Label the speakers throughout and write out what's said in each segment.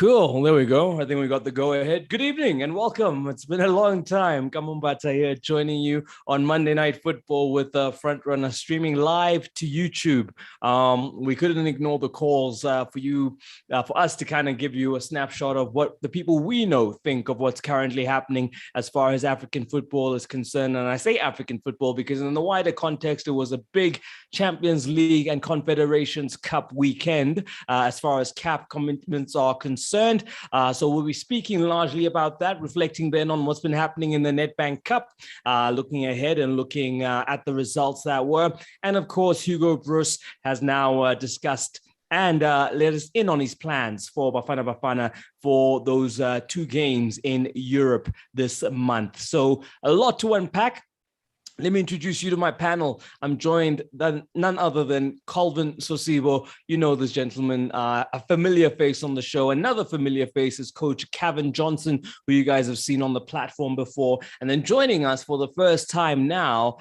Speaker 1: Cool. There we go. I think we got the go ahead. Good evening and welcome. It's been a long time. Kamumbata here joining you on Monday Night Football with Frontrunner streaming live to YouTube. We couldn't ignore the calls for us to kind of give you a snapshot of what the people we know think of what's currently happening as far as African football is concerned. And I say African football because in the wider context, it was a big Champions League and Confederations Cup weekend as far as cap commitments are concerned. So we'll be speaking largely about that, reflecting then on what's been happening in the Nedbank Cup, looking ahead and looking at the results that were. And of course, Hugo Bruce has now discussed and let us in on his plans for Bafana for those two games in Europe this month. So a lot to unpack. Let me introduce you to my panel. I'm joined by none other than Colvin Sosibo. You know this gentleman, a familiar face on the show. Another familiar face is Coach Kevin Johnson, who you guys have seen on the platform before. And then joining us for the first time now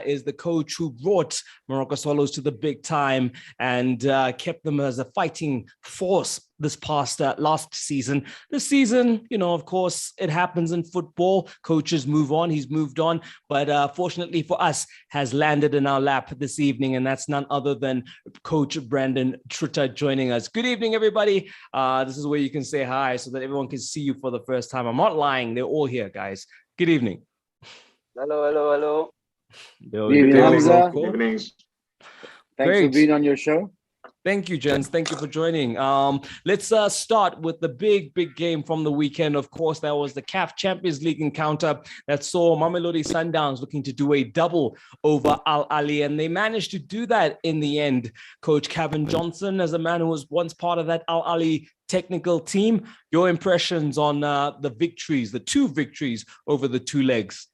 Speaker 1: is the coach who brought Morocco Swallows to the big time and kept them as a fighting force this past last season. This season, you know, of course, it happens in football. Coaches move on. He's moved on. But fortunately for us, has landed in our lap this evening. And that's none other than Coach Brandon Truta joining us. Good evening, everybody. This is where you can say hi so that everyone can see you for the first time. I'm not lying. They're all here, guys. Good evening.
Speaker 2: Hello.
Speaker 3: Good evening, Hamza.
Speaker 2: Good evening.
Speaker 3: Thanks for being on your show.
Speaker 1: Thank you, gents. Thank you for joining. Let's start with the big game from the weekend. Of course, that was the CAF Champions League encounter that saw Mamelodi Sundowns looking to do a double over AlAhly, and they managed to do that in the end. Coach Kevin Johnson, as a man who was once part of that AlAhly technical team, your impressions on the two victories over the two legs?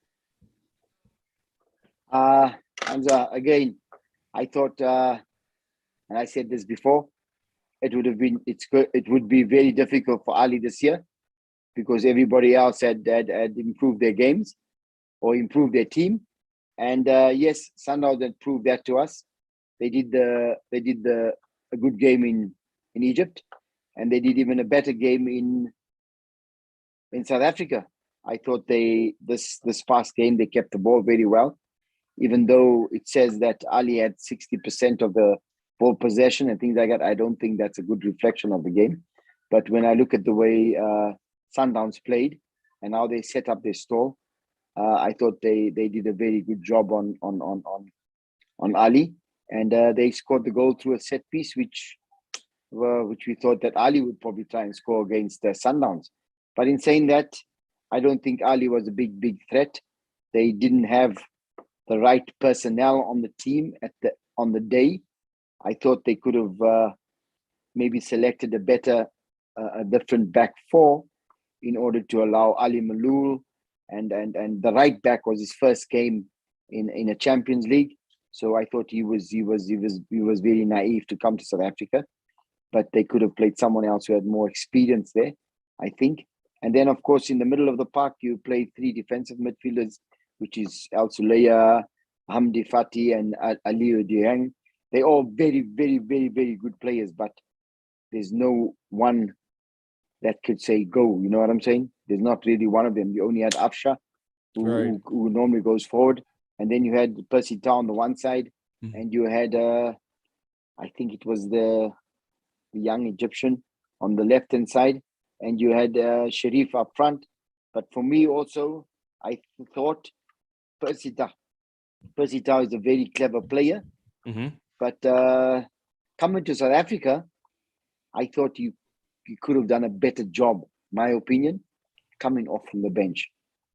Speaker 3: Hamza, again, I thought... and I said this before, it would be very difficult for Ali this year because everybody else had improved their games or improved their team. And yes, Sundowns had proved that to us. They did a good game in Egypt, and they did even a better game in South Africa. I thought this past game they kept the ball very well, even though it says that Ali had 60% of the ball possession and things like that. I don't think that's a good reflection of the game. But when I look at the way Sundowns played and how they set up their stall, I thought they did a very good job on Ali, and they scored the goal through a set piece, which we thought that Ali would probably try and score against Sundowns. But in saying that, I don't think Ali was a big threat. They didn't have the right personnel on the team on the day. I thought they could have maybe selected a different back four in order to allow Ali Malul, and the right back was his first game in a Champions League. So I thought he was very naive to come to South Africa, but they could have played someone else who had more experience there, I think. And then of course in the middle of the park you played three defensive midfielders, which is El Suleya, Hamdi Fati, and Aliou Dieng. They're all very good players, but there's no one that could say go. You know what I'm saying? There's not really one of them. You only had Afsha, who normally goes forward, and then you had Percy Tau on the one side, and you had I think it was the young Egyptian on the left hand side, and you had Sharif up front. But for me also, I thought Percy Tau is a very clever player. But coming to South Africa, I thought you could have done a better job, my opinion, coming off from the bench.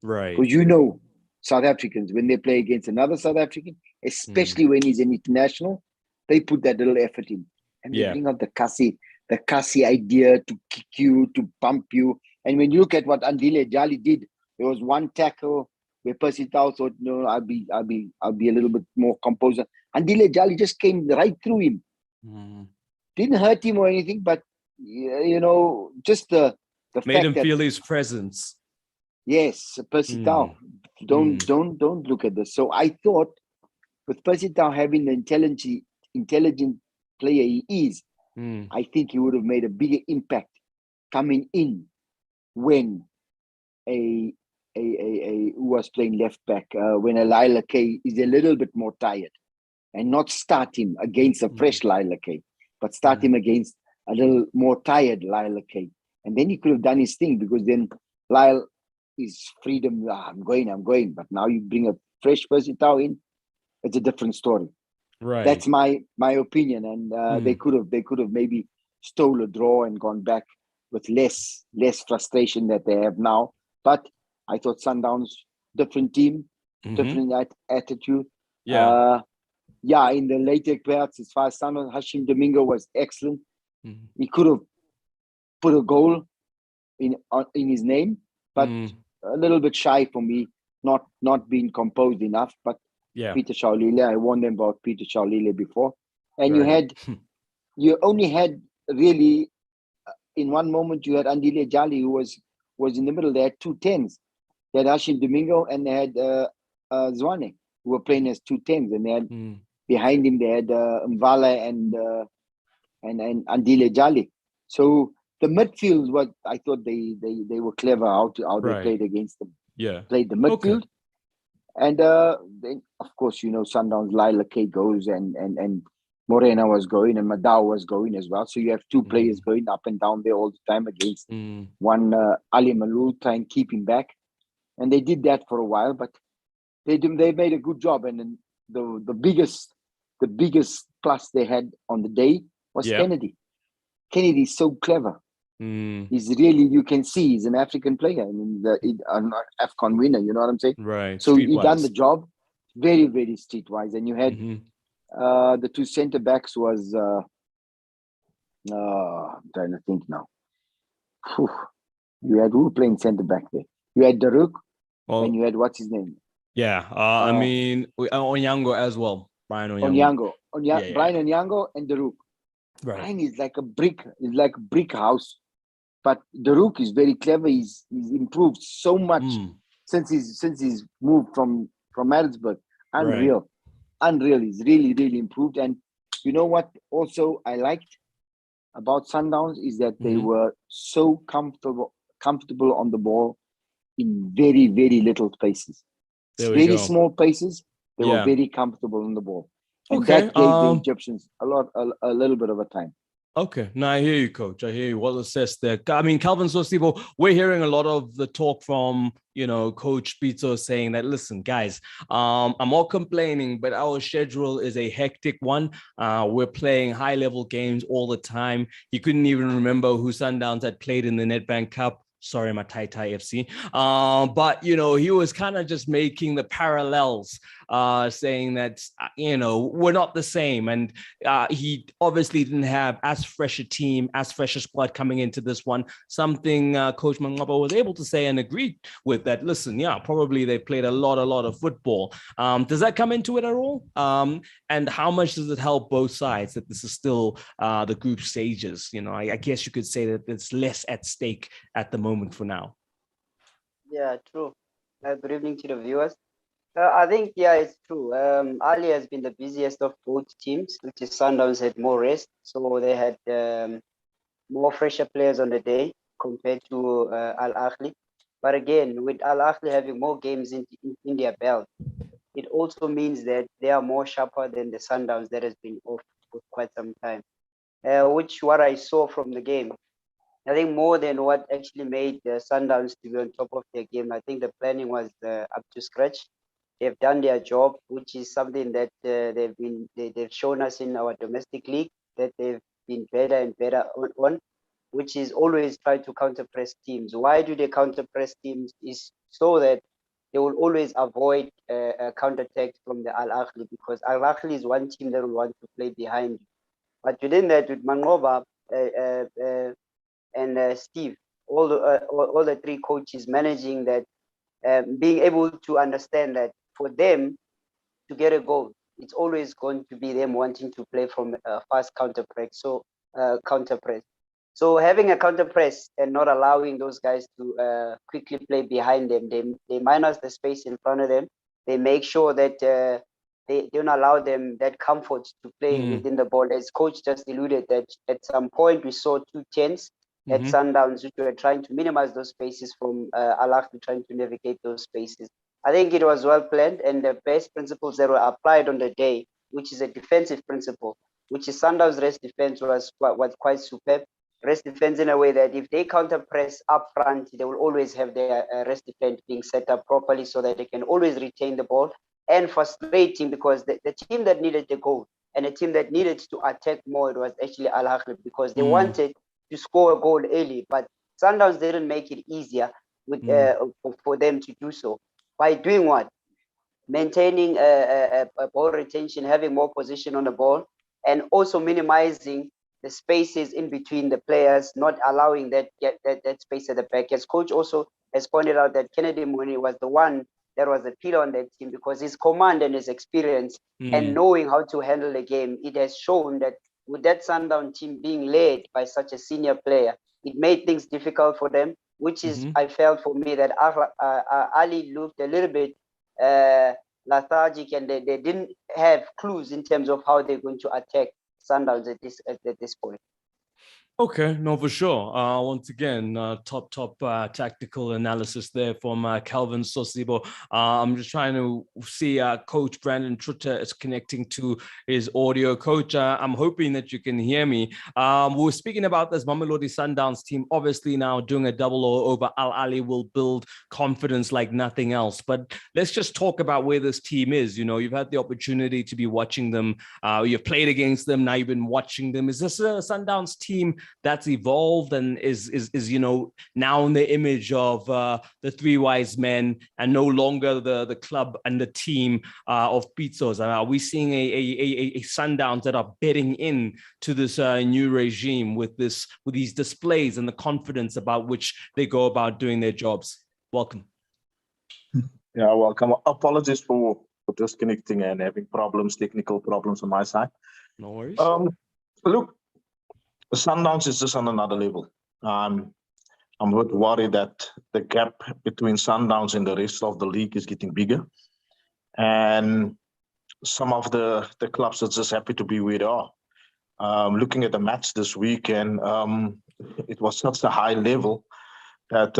Speaker 1: Right.
Speaker 3: Because you know, South Africans, when they play against another South African, especially when he's an international, they put that little effort in. And they bring out the Kasi idea to kick you, to bump you. And when you look at what Andile Jali did, there was one tackle where Percy Tau thought, no, I'll be a little bit more composed. Andile Jali just came right through him. Didn't hurt him or anything, but you know, just the
Speaker 1: made
Speaker 3: fact
Speaker 1: him feel his presence.
Speaker 3: Yes, Percy Tau. Don't look at this. So I thought with Percy Tau having the intelligent player he is, I think he would have made a bigger impact coming in when a who was playing left back, when a Lila K is a little bit more tired, and not start him against a fresh Lila K, but start him against a little more tired Lila K. And then he could have done his thing, because then Lyle is freedom. I'm going. But now you bring a fresh Persitao in, it's a different story.
Speaker 1: Right.
Speaker 3: That's my opinion. And they could have maybe stole a draw and gone back with less frustration that they have now. But I thought Sundowns, different team, different attitude.
Speaker 1: Yeah.
Speaker 3: In the later parts, as far as Sundowns, Hashim Domingo was excellent. He could have put a goal in his name, but a little bit shy for me, not being composed enough. But Peter Shaulile, I warned them about Peter Shaulile before, and you only had really in one moment you had Andile Jali, who was in the middle. They had 2 10s. They had Hashim Domingo and they had Zwane, who were playing as 2 10s, and they had behind him they had Mvala and Andile Jali. So the midfield, what I thought they were clever how they played against them.
Speaker 1: Yeah,
Speaker 3: played the midfield, and then of course Sundowns, Lila K goes and Morena was going and Madao was going as well. So you have 2 players going up and down there all the time against one Ali Malou, try and keep him back, and they did that for a while, but they made a good job. And then the biggest plus they had on the day was Kennedy. Kennedy's so clever. He's really, you can see he's an African player. I mean, an AFCON winner, you know what I'm saying?
Speaker 1: Right.
Speaker 3: So he done the job very, very streetwise. And you had the 2 center backs was I'm trying to think now. You had who playing center back there? You had Daruk and you had what's his name?
Speaker 1: Yeah, I mean Onyango as well. Brian
Speaker 3: Onyango. Brian Onyango and Daruk.
Speaker 1: Right.
Speaker 3: Brian is like a brick house. But Daruk is very clever. He's improved so much since he's moved from Maritzburg. Unreal. He's really, really improved. And you know what also I liked about Sundowns is that they were so comfortable on the ball in very, very little spaces. Very small spaces. They were very comfortable on the ball. And that gave the Egyptians a little bit of a time.
Speaker 1: Okay, now I hear you, Coach. I hear you. Well assessed there. I mean, Calvin Sosibo, we're hearing a lot of the talk from, Coach Pito saying that, listen, guys, I'm all complaining, but our schedule is a hectic one. We're playing high-level games all the time. He couldn't even remember who Sundowns had played in the Nedbank Cup. Sorry, my Tai FC. But, he was kind of just making the parallels, saying that, we're not the same. And he obviously didn't have as fresh a team, as fresh a squad coming into this one. Something Coach Mangaba was able to say and agreed with that. Listen, probably they played a lot of football. Does that come into it at all? And how much does it help both sides that this is still the group stages? I guess you could say that there's less at stake at the moment for now.
Speaker 2: Yeah, true. Good evening to the viewers. I think, it's true. AlAhly has been the busiest of both teams, which is Sundowns had more rest. So they had more fresher players on the day compared to AlAhly. But again, with AlAhly having more games in their belt, it also means that they are more sharper than the Sundowns that has been off for quite some time. Which what I saw from the game, I think more than what actually made the Sundowns to be on top of their game, I think the planning was up to scratch. They've done their job, which is something that they've shown us in our domestic league, that they've been better and better on, which is always try to counter press teams. Why do they counter press teams? Is so that they will always avoid a counter attack from the AlAhly, because AlAhly is one team that will want to play behind you. But within that, with Mangoba and Steve, all the 3 coaches managing that, being able to understand that for them to get a goal, it's always going to be them wanting to play from a fast counter press. So having a counter press and not allowing those guys to quickly play behind them, they minus the space in front of them. They make sure that they don't allow them that comfort to play within the ball. As coach just alluded that at some point we saw 2 10s at
Speaker 1: Mhm.
Speaker 2: Sundowns, which were trying to minimize those spaces from AlAhly trying to navigate those spaces. I think it was well planned, and the best principles that were applied on the day, which is a defensive principle, which is Sundowns' rest defense was quite superb. Rest defense in a way that if they counter press up front, they will always have their rest defense being set up properly so that they can always retain the ball. And frustrating because the team that needed the goal and a team that needed to attack more, it was actually AlAhly, because they wanted to score a goal early, but Sundowns didn't make it easier for them to do so. By doing what? Maintaining a ball retention, having more position on the ball, and also minimizing the spaces in between the players, not allowing that space at the back. As coach also has pointed out, that Kennedy Mooney was the one that was a pillar on that team, because his command and his experience and knowing how to handle the game, it has shown that with that Sundown team being led by such a senior player, it made things difficult for them, which is, I felt for me, that Ali looked a little bit lethargic, and they didn't have clues in terms of how they're going to attack Sundowns at this point.
Speaker 1: Okay, no, for sure. Once again, top tactical analysis there from Calvin Sosibo. I'm just trying to see Coach Brandon Trutter is connecting to his audio. Coach, I'm hoping that you can hear me. We're speaking about this Mamelodi Sundowns team. Obviously, now doing a 0-0 over AlAhly will build confidence like nothing else. But let's just talk about where this team is. You know, you've had the opportunity to be watching them. You've played against them. Now you've been watching them. Is this a Sundowns team that's evolved and is you know, now in the image of the three wise men and no longer the club and the team of Pizzos? Are we seeing a Sundowns that are betting in to this new regime with these displays and the confidence about which they go about doing their jobs? Welcome.
Speaker 4: Yeah, welcome. Apologies for disconnecting and having technical problems on my side.
Speaker 1: No worries.
Speaker 4: Look, Sundowns is just on another level. I'm a bit worried that the gap between Sundowns and the rest of the league is getting bigger. And some of the clubs are just happy to be where they are. Looking at the match this weekend, it was such a high level that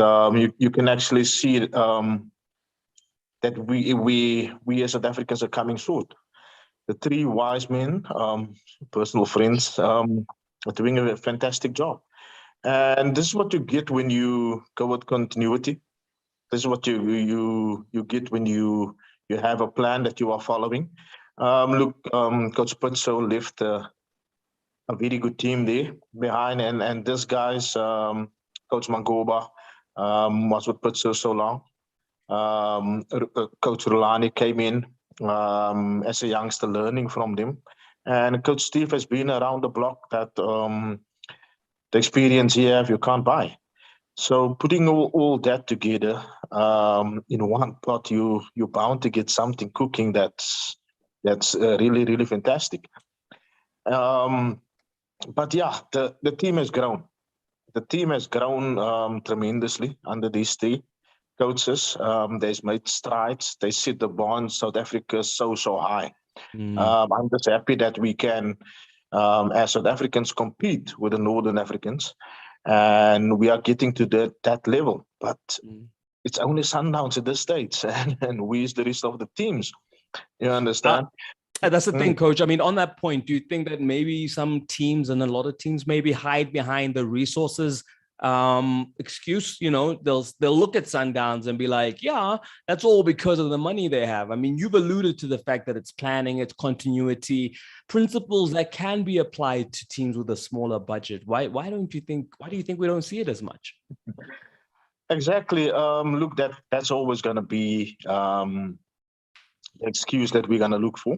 Speaker 4: you can actually see that we as South Africans are coming short. The three wise men, personal friends, are doing a fantastic job. And this is what you get when you go with continuity. This is what you get when you have a plan that you are following. Coach Pitso left a very good team there behind, and this guy's Coach Mangoba was with Pitso so long. Coach Rulani came in as a youngster, learning from them. And Coach Steve has been around the block that the experience he have, you can't buy. So putting all that together in one pot, you're bound to get something cooking that's really, really fantastic. But yeah, the team has grown. The team has grown tremendously under these three coaches. They've made strides. They set the bar in South Africa so high. I'm just happy that we can, as South Africans, compete with the Northern Africans, and we are getting to that level. But it's only Sundowns at this stage, and we is the rest of the teams. You understand?
Speaker 1: That's the thing, Coach. I mean, on that point, do you think that maybe some teams and a lot of teams maybe hide behind the resources excuse? You know, they'll look at Sundowns and be like, yeah, that's all because of the money they have. I mean, you've alluded to the fact that it's planning, it's continuity, principles that can be applied to teams with a smaller budget. Why do you think we don't see it as much?
Speaker 4: Exactly. Look, that's always going to be the excuse that we're going to look for.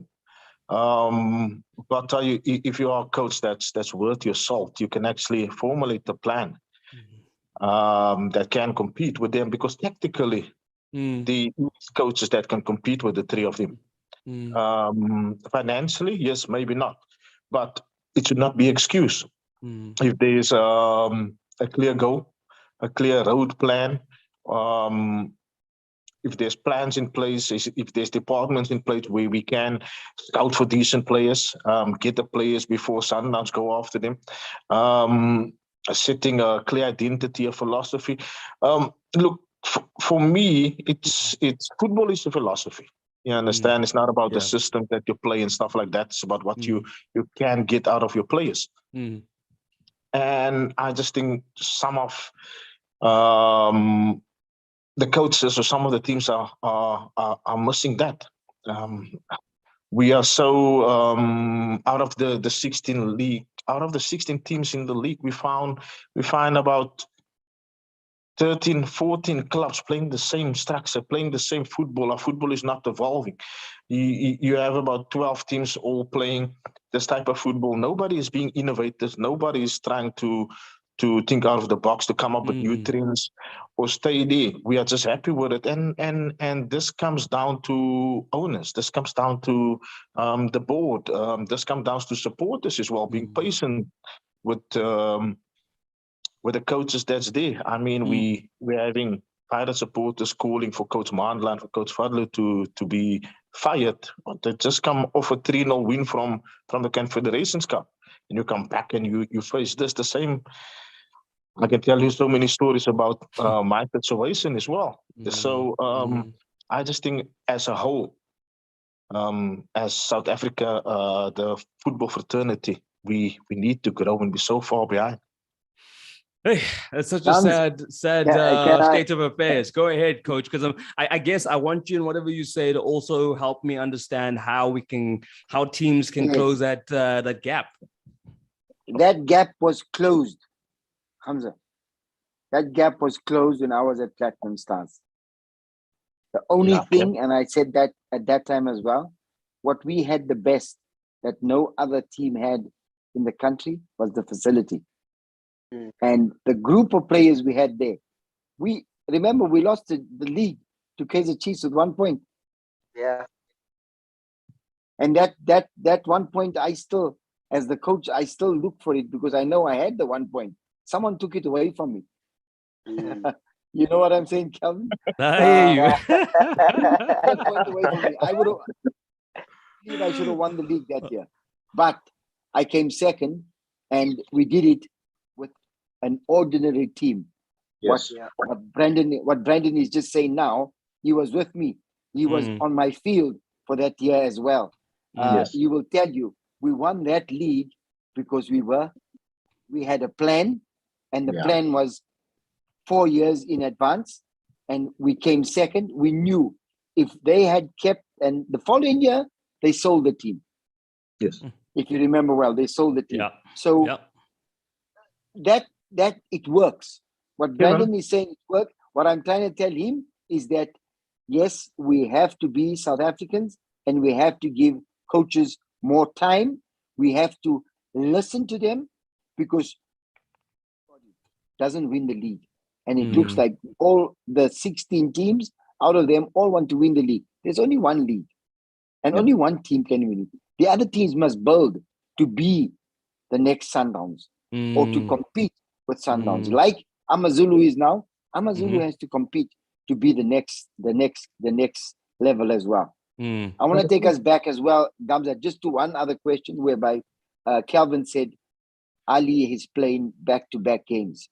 Speaker 4: But I'll tell you, if you are a coach that's worth your salt, you can actually formulate a plan that can compete with them, because tactically, the coaches that can compete with the three of them. Financially, yes, maybe not, but it should not be excuse. If there's a clear goal, a clear road plan, if there's plans in place, if there's departments in place where we can scout for decent players, get the players before Sundowns go after them. setting a clear identity, a philosophy. Look, for me, it's football is a philosophy. You understand? It's not about the system that you play and stuff like that. It's about what you can get out of your players. And I just think some of the coaches or some of the teams are missing that. We are so out of the 16 teams in the league, we find about 13, 14 clubs playing the same structure, playing the same football. Our football is not evolving. You have about 12 teams all playing this type of football. Nobody is being innovative. Nobody is trying to think out of the box, to come up with new trends or stay there. We are just happy with it. And this comes down to owners. This comes down to the board. This comes down to supporters as well, being patient with the coaches that's there. I mean, we're having Pirate supporters calling for Coach Mandla and for Coach Fadlu to be fired. They just come off a 3-0 win from the Confederations Cup. And you come back and you face this, the same. I can tell you so many stories about my situation as well. So I just think as a whole, as South Africa, the football fraternity, we need to grow and be so far behind.
Speaker 1: Hey, that's such a sad state of affairs. Go ahead, Coach, because I guess I want you, and whatever you say, to also help me understand how teams can close that gap.
Speaker 3: That gap was closed, Hamza. That gap was closed when I was at Platinum Stars. The only thing, and I said that at that time as well, what we had the best that no other team had in the country was the facility. And the group of players we had there. We lost the league to Kaizer Chiefs with 1 point.
Speaker 2: Yeah.
Speaker 3: And that 1 point, I still, as the coach, I still look for it because I know I had the 1 point. Someone took it away from me. You know what I'm saying, Calvin?
Speaker 1: I hear you.
Speaker 3: That point away from me. I should have won the league that year. But I came second, and we did it with an ordinary team.
Speaker 4: Yes.
Speaker 3: What Brandon is just saying now, he was with me. He was on my field for that year as well. He will tell you, we won that league because we had a plan, and the plan was 4 years in advance, and we came second. We knew if they had kept, and the following year they sold the team.
Speaker 4: Yes,
Speaker 3: if you remember well, they sold the team.
Speaker 1: Yeah.
Speaker 3: So that it works. What Brandon is saying, it works. What I'm trying to tell him is that yes, we have to be South Africans, and we have to give coaches more time. We have to listen to them, because doesn't win the league. And it looks like all the 16 teams, out of them, all want to win the league. There's only one league, and only one team can win it. The other teams must build to be the next Sundowns or to compete with Sundowns. Like Amazulu is now. Amazulu has to compete to be the next level as well. I want to take us back as well, Gamza, just to one other question whereby Calvin said AlAhly is playing back-to-back games.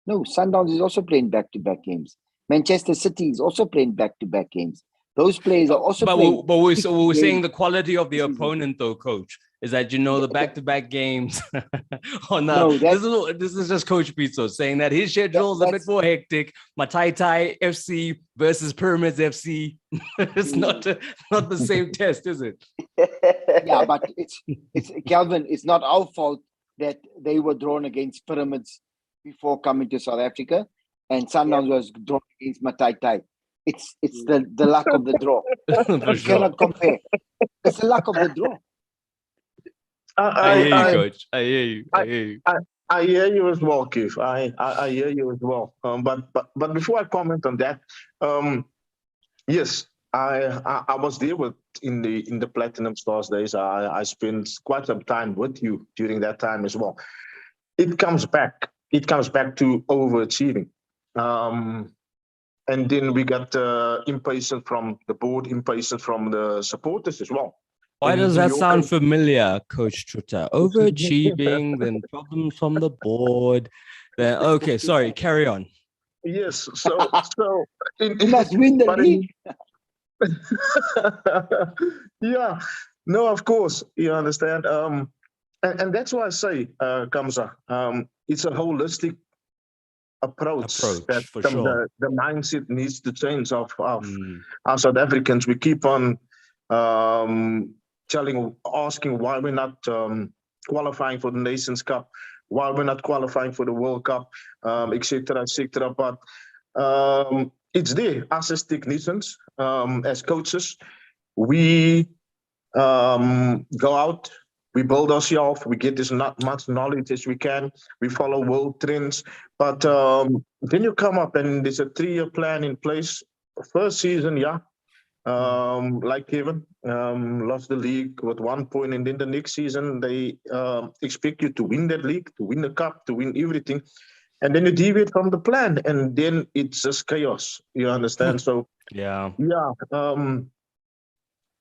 Speaker 3: No, Sundowns is also playing back-to-back games. Manchester City is also playing back-to-back games. Those players are also playing.
Speaker 1: But we're saying the quality of the opponent, though, Coach, is that the back-to-back games. This is just Coach Pizzo saying that his schedule is a bit more hectic. Mataitai FC versus Pyramids FC. It's not the same test, is it?
Speaker 3: Yeah, but it's Calvin. It's not our fault that they were drawn against Pyramids before coming to South Africa, and Sundowns was drawn against Mataitai. It's the luck of the draw. You cannot compare. It's the luck of the draw.
Speaker 1: I hear you, Coach. I hear you.
Speaker 4: I hear you as well, Keith. I hear you as well. But before I comment on that, yes, I was there in the Platinum Stars days. I spent quite some time with you during that time as well. It comes back to overachieving. And then we got impatient from the board, impatient from the supporters as well.
Speaker 1: Why does that sound familiar, Coach Truta? Overachieving, then problems from the board. Okay, sorry, carry on.
Speaker 4: Yes. So
Speaker 3: You must win the
Speaker 4: but
Speaker 3: league.
Speaker 4: yeah, no, of course, you understand. And that's why I say, Kamsa, it's a holistic approach that
Speaker 1: Approach for sure.
Speaker 4: the mindset needs to change of
Speaker 1: Mm,
Speaker 4: our South Africans. We keep on um, asking why we're not qualifying for the Nations Cup, why we're not qualifying for the World Cup, etc., etc. But it's there. Us as technicians, as coaches, we go out, we build ourselves, we get as much knowledge as we can, we follow world trends. But then you come up and there's a 3-year plan in place. First season, yeah, like Kevin, lost the league with 1 point, and then the next season they expect you to win that league, to win the cup, to win everything. And then you deviate from the plan, and then it's just chaos. You understand? So,
Speaker 1: yeah.
Speaker 4: yeah,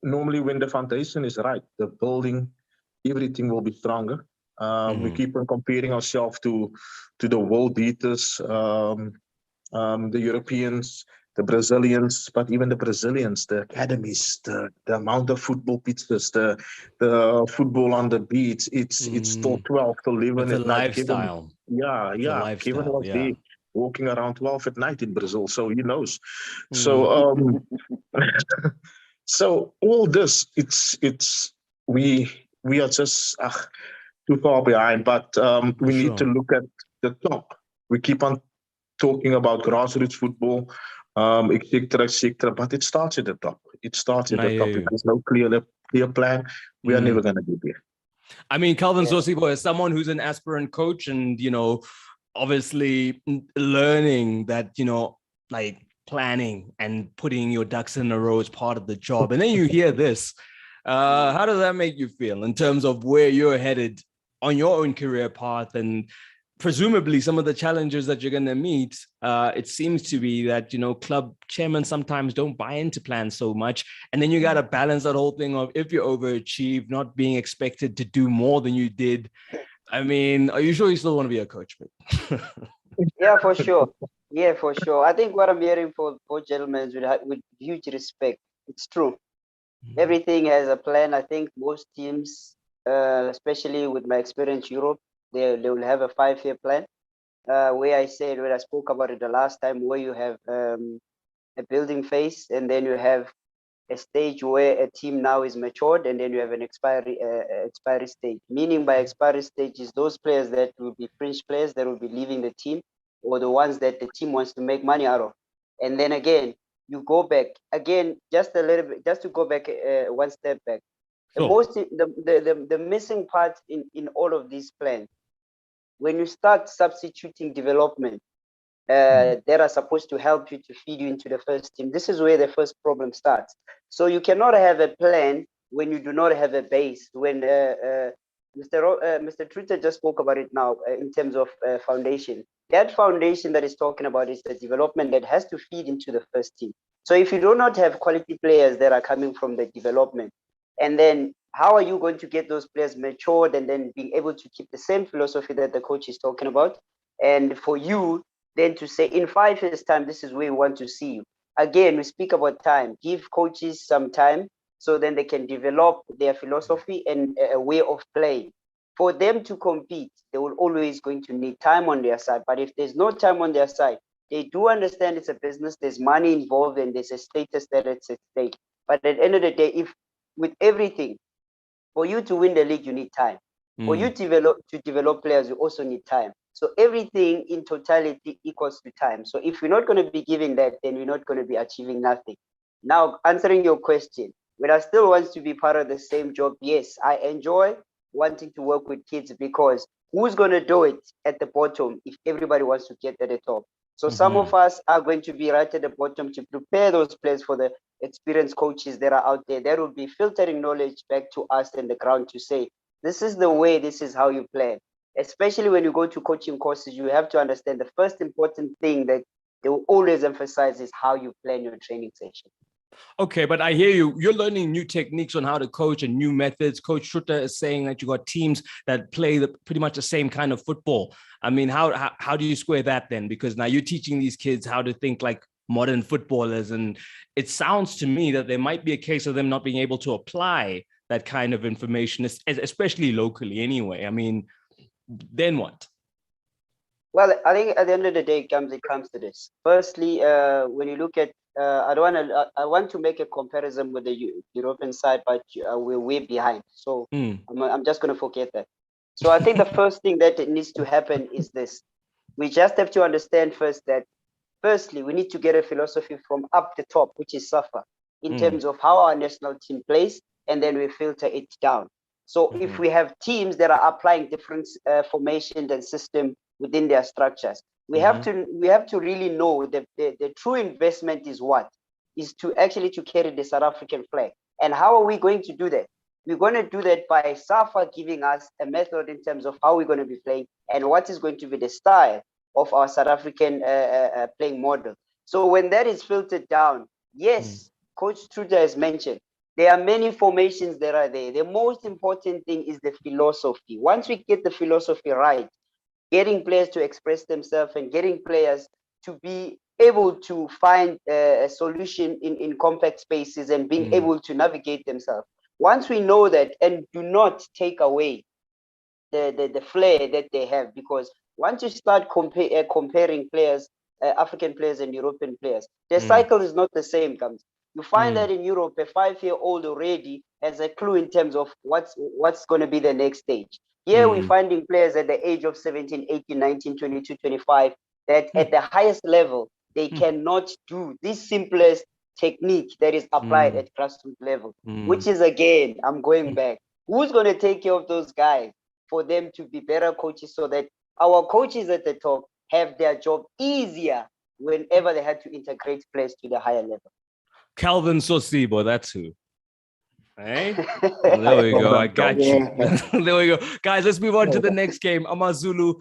Speaker 4: normally when the foundation is right, the building, everything will be stronger. We keep on comparing ourselves to the world beaters, the Europeans, the Brazilians, but even the Brazilians, the academies, the amount of football pitches, the football on the beach, it's still 12 to 11
Speaker 1: It's a
Speaker 4: at night. Kevin,
Speaker 1: lifestyle.
Speaker 4: yeah,
Speaker 1: It's a
Speaker 4: yeah. Kevin
Speaker 1: lifestyle.
Speaker 4: was
Speaker 1: Yeah.
Speaker 4: there walking around 12 at night in Brazil, so he knows.
Speaker 1: Mm,
Speaker 4: So so all this, it's we are just too far behind, but
Speaker 1: for
Speaker 4: we need to
Speaker 1: sure.
Speaker 4: look at the top. We keep on talking about grassroots football, et cetera, but it starts at the top. It starts at
Speaker 1: I
Speaker 4: the
Speaker 1: hear
Speaker 4: top. If
Speaker 1: you.
Speaker 4: there's no clear plan, we are never
Speaker 1: Mm.
Speaker 4: going to be there.
Speaker 1: I mean, Calvin
Speaker 2: Yeah.
Speaker 1: Sosibo is someone who's an aspirant coach and, obviously learning that, like planning and putting your ducks in a row is part of the job. And then you hear this. How does that make you feel in terms of where you're headed on your own career path and presumably some of the challenges that you're going to meet? It seems to be that, club chairmen sometimes don't buy into plans so much. And then you got to balance that whole thing of if you overachieve, not being expected to do more than you did. I mean, are you sure you still want to be a coach?
Speaker 2: Yeah, for sure. Yeah, for sure. I think what I'm hearing for both gentlemen is with huge respect. It's true. Everything has a plan. I think most teams, especially with my experience in Europe, they will have a 5-year plan. Where I said when I spoke about it the last time, where you have a building phase, and then you have a stage where a team now is matured, and then you have an expiry stage. Meaning by expiry stage is those players that will be fringe players that will be leaving the team, or the ones that the team wants to make money out of. And then again, you go back again, just a little bit, just to go back one step back. The
Speaker 1: Sure.
Speaker 2: most the missing part in all of these plans, when you start substituting development that are supposed to help you to feed you into the first team. This is where the first problem starts. So you cannot have a plan when you do not have a base. When Mr. Truter just spoke about it now in terms of foundation. That foundation that is talking about is the development that has to feed into the first team. So if you do not have quality players that are coming from the development, and then how are you going to get those players matured and then being able to keep the same philosophy that the coach is talking about? And for you then to say in 5 years' time, this is where we want to see you. Again, we speak about time. Give coaches some time so then they can develop their philosophy and a way of playing. For them to compete, they will always going to need time on their side. But if there's no time on their side, they do understand it's a business, there's money involved, and there's a status that it's at stake. But at the end of the day, if with everything, for you to win the league, you need time. For you to develop players, you also need time. So everything in totality equals to time. So if we're not going to be giving that, then we're not going to be achieving nothing. Now, answering your question, when I still want to be part of the same job, yes, I enjoy wanting to work with kids because who's going to do it at the bottom if everybody wants to get at the top? So some of us are going to be right at the bottom to prepare those players for the experienced coaches that are out there that will be filtering knowledge back to us in the ground to say, this is the way, this is how you plan. Especially when you go to coaching courses, you have to understand the first important thing that they will always emphasize is how you plan your training session.
Speaker 1: Okay, but I hear you. You're learning new techniques on how to coach and new methods. Coach Schutter is saying that you got teams that play pretty much the same kind of football. I mean, how do you square that then? Because now you're teaching these kids how to think like modern footballers, and it sounds to me that there might be a case of them not being able to apply that kind of information, especially locally. Anyway, I mean, then what?
Speaker 2: Well, I think at the end of the day, it comes to this. Firstly, when you look at, I don't want to, I want to make a comparison with the European side, but we're way behind. So I'm just going to forget that. So I think the first thing that needs to happen is this. We just have to understand first that, firstly, we need to get a philosophy from up the top, which is SAFA, in terms of how our national team plays, and then we filter it down. So if we have teams that are applying different formations and system within their structures, we have to really know that the true investment is what is to actually to carry the South African flag. And how are we going to do that? We're going to do that by SAFA giving us a method in terms of how we're going to be playing and what is going to be the style of our South African playing model. So when that is filtered down, yes, Coach Truder has mentioned, there are many formations that are there. The most important thing is the philosophy. Once we get the philosophy right, getting players to express themselves and getting players to be able to find a solution in compact spaces and being able to navigate themselves. Once we know that, and do not take away the flair that they have, because once you start comparing players, African players and European players, the cycle is not the same. Comes you find that in Europe, a 5-year-old already has a clue in terms of what's going to be the next stage. Here we're finding players at the age of 17, 18, 19, 22, 25 that at the highest level they cannot do this simplest technique that is applied at grassroots level, which is, again, I'm going back. Who's going to take care of those guys for them to be better coaches so that our coaches at the top have their job easier whenever they had to integrate players to the higher level?
Speaker 1: Calvin Sosibo, that's who. Hey, there we go. I got you. There we go. Guys, let's move on to the next game. Amazulu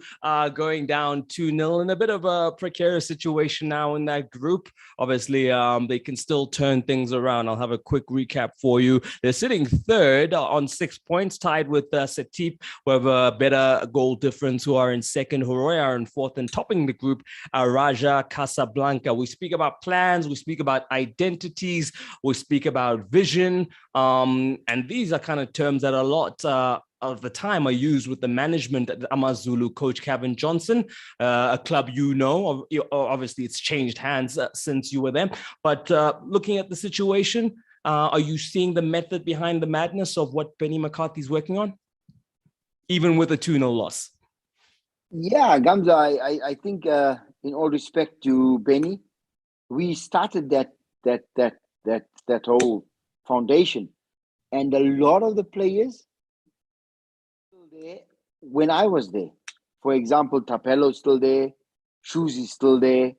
Speaker 1: going down 2-0 in a bit of a precarious situation now in that group. Obviously, they can still turn things around. I'll have a quick recap for you. They're sitting third on 6 points, tied with Setif, who have a better goal difference, who are in second. Horoya are in fourth, and topping the group, Raja Casablanca. We speak about plans. We speak about identities. We speak about vision. And these are kind of terms that a lot of the time are used with the management at Amazulu, Coach Kevin Johnson, a club obviously it's changed hands since you were there. But looking at the situation, are you seeing the method behind the madness of what Benny McCarthy's working on, even with a 2-0 loss?
Speaker 3: Yeah, Gamza, I think in all respect to Benny, we started that whole foundation. And a lot of the players still there when I was there. For example, Tapello's still there, Shoes is still there,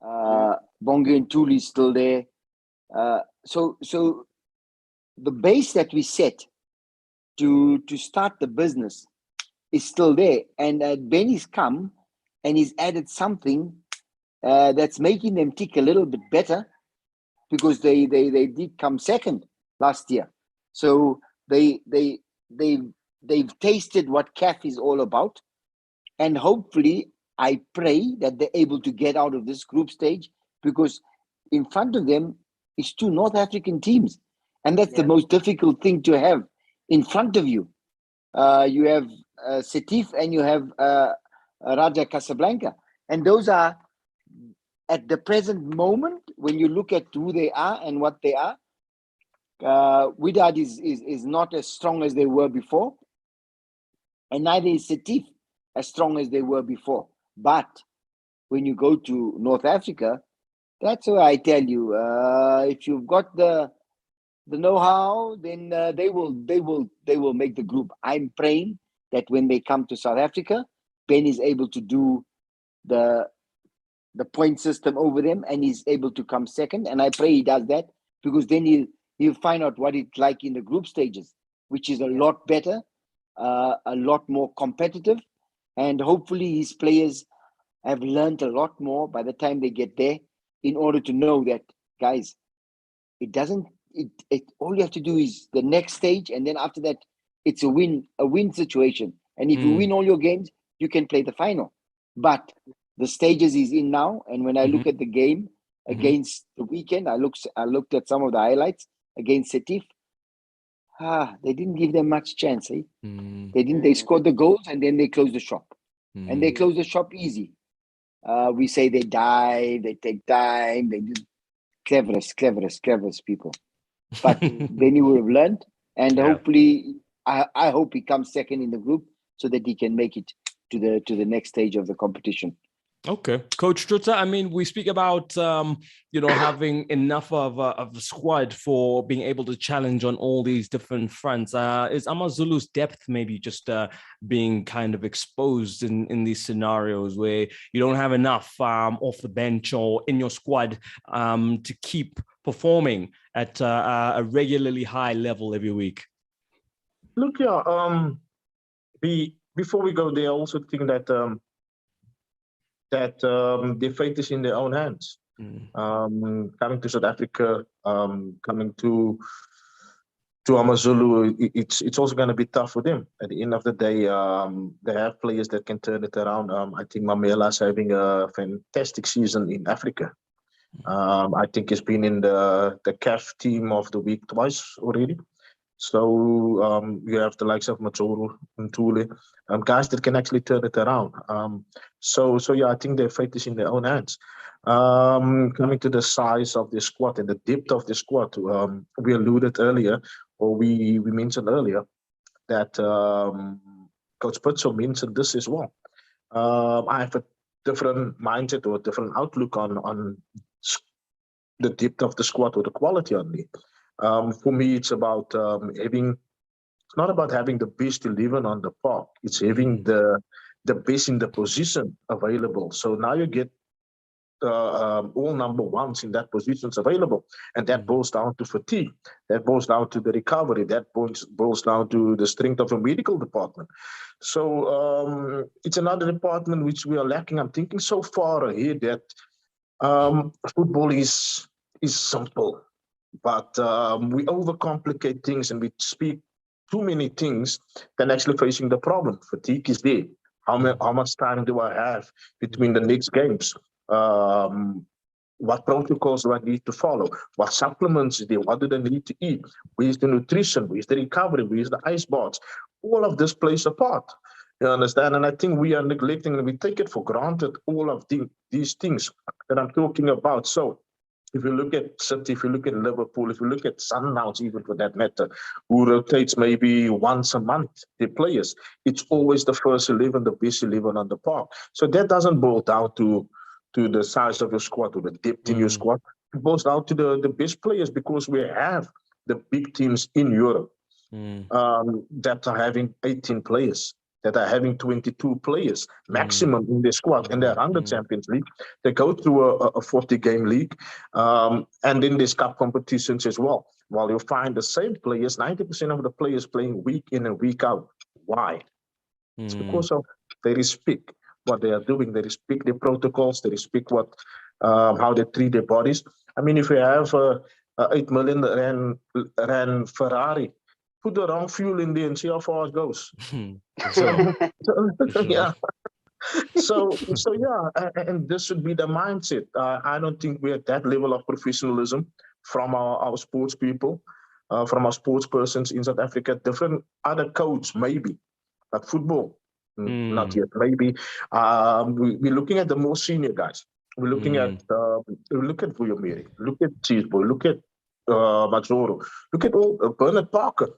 Speaker 3: Bongi and Tuli is still there. So the base that we set to start the business is still there. And Benny's come and he's added something that's making them tick a little bit better, because they did come second last year. So they've tasted what CAF is all about, and hopefully I pray that they're able to get out of this group stage, because in front of them is 2 North African teams, and that's the most difficult thing to have in front of you. You have Setif and you have Raja Casablanca, and those are, at the present moment, when you look at who they are and what they are, Wydad is not as strong as they were before, and neither is Setif as strong as they were before. But when you go to North Africa, that's why I tell you, if you've got the know-how, then they will make the group. I'm praying that when they come to South Africa, Ben is able to do the point system over them, and he's able to come second. And I pray he does that, because then he'll find out what it's like in the group stages, which is a lot better, a lot more competitive. And hopefully his players have learned a lot more by the time they get there, in order to know that, guys, it doesn't. It all you have to do is the next stage, and then after that, it's a win situation. And if you win all your games, you can play the final. But the stages is in now, and when I look at the game against the weekend, I looked at some of the highlights against Setif. They didn't give them much chance. They didn't. They scored the goals and then they closed the shop, and they closed the shop easy. We say they dive, they take time, they do cleverest people. But then you would have learned, and hopefully, I hope he comes second in the group so that he can make it to the next stage of the competition.
Speaker 1: Okay, Coach Truta, I mean, we speak about, having enough of a squad for being able to challenge on all these different fronts. Is Amazulu's depth maybe just being kind of exposed in these scenarios where you don't have enough off the bench or in your squad to keep performing at a regularly high level every week?
Speaker 4: Look, before we go there, I also think that their fate is in their own hands. Coming to South Africa, coming to Amazulu, it's also going to be tough for them. At the end of the day, they have players that can turn it around. I think Mamela's having a fantastic season in Africa. I think he's been in the CAF team of the week twice already. So you have the likes of Matsuru and Tule, guys that can actually turn it around. So yeah, I think their fate is in their own hands. Coming to the size of the squad and the depth of the squad, we alluded earlier, or we mentioned earlier, that Coach Putso mentioned this as well. I have a different mindset or a different outlook on the depth of the squad or the quality only. For me, it's about it's not about having the best 11 on the park. It's having the best in the position available. So now you get all number ones in that positions available. And that boils down to fatigue. That boils down to the recovery. That boils down to the strength of a medical department. So it's another department which we are lacking. I'm thinking so far ahead that football is simple. But we overcomplicate things and we speak too many things than actually facing the problem. Fatigue is there. How much time do I have between the next games? What protocols do I need to follow? What supplements is there? What do they need to eat? Where's the nutrition? Where's the recovery? Where's the ice baths? All of this plays a part. You understand? And I think we are neglecting and we take it for granted, all of these things that I'm talking about. So if you look at City, if you look at Liverpool, if you look at Sundowns, even for that matter, who rotates maybe once a month, their players, it's always the first 11, the best 11 on the park. So that doesn't boil down to the size of your squad or the depth in your squad. It boils down to the best players, because we have the big teams in Europe that are having 18 players, that are having 22 players maximum in their squad, and they're under Champions League. They go through a 40-game league, and then there's cup competitions as well. While you find the same players, 90% of the players playing week in and week out. Why? It's because of they respect what they are doing. They respect their protocols. They respect how they treat their bodies. I mean, if you have a 8 million rand Ferrari, put the wrong fuel in there and see how far it goes. Yeah. So yeah, and this should be the mindset. I don't think we're at that level of professionalism from our sports people, from our sports persons in South Africa. Different other codes maybe, but football, not yet. Maybe we're looking at the more senior guys. We're looking at look at Vuyomeri, look at Cheeseboy, look at Matsuru, look at Bernard Parker.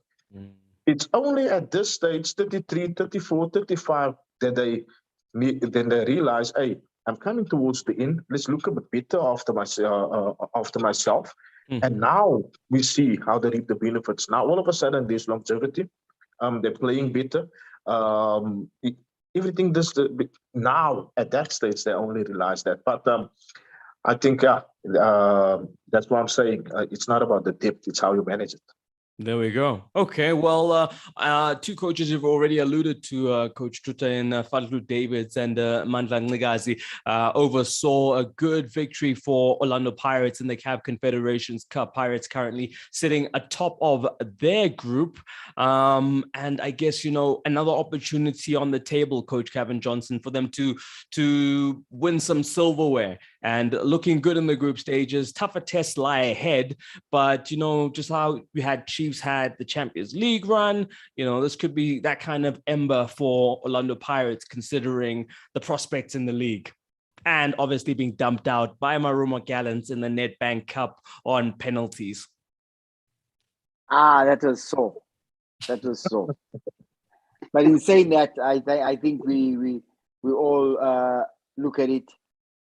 Speaker 4: It's only at this stage, 33, 34, 35, that they realize, hey, I'm coming towards the end. Let's look a bit better after myself. And now we see how they reap the benefits. Now, all of a sudden, there's longevity. They're playing better. Everything now, at that stage, they only realize that. But I think that's what I'm saying. It's not about the depth. It's how you manage it.
Speaker 1: There we go. Okay, well, two coaches you've already alluded to, Coach Tuta and Fadlu Davids and Mandla Nligazi, oversaw a good victory for Orlando Pirates in the CAF Confederations Cup. Pirates currently sitting atop of their group. And I guess, another opportunity on the table, Coach Kevin Johnson, for them to win some silverware and looking good in the group stages. Tougher tests lie ahead, but, just how we had Chiefs had the Champions League run, this could be that kind of ember for Orlando Pirates, considering the prospects in the league. And obviously being dumped out by Marumo Gallants in the Nedbank Cup on penalties.
Speaker 3: That was so. But in saying that, I think we all look at it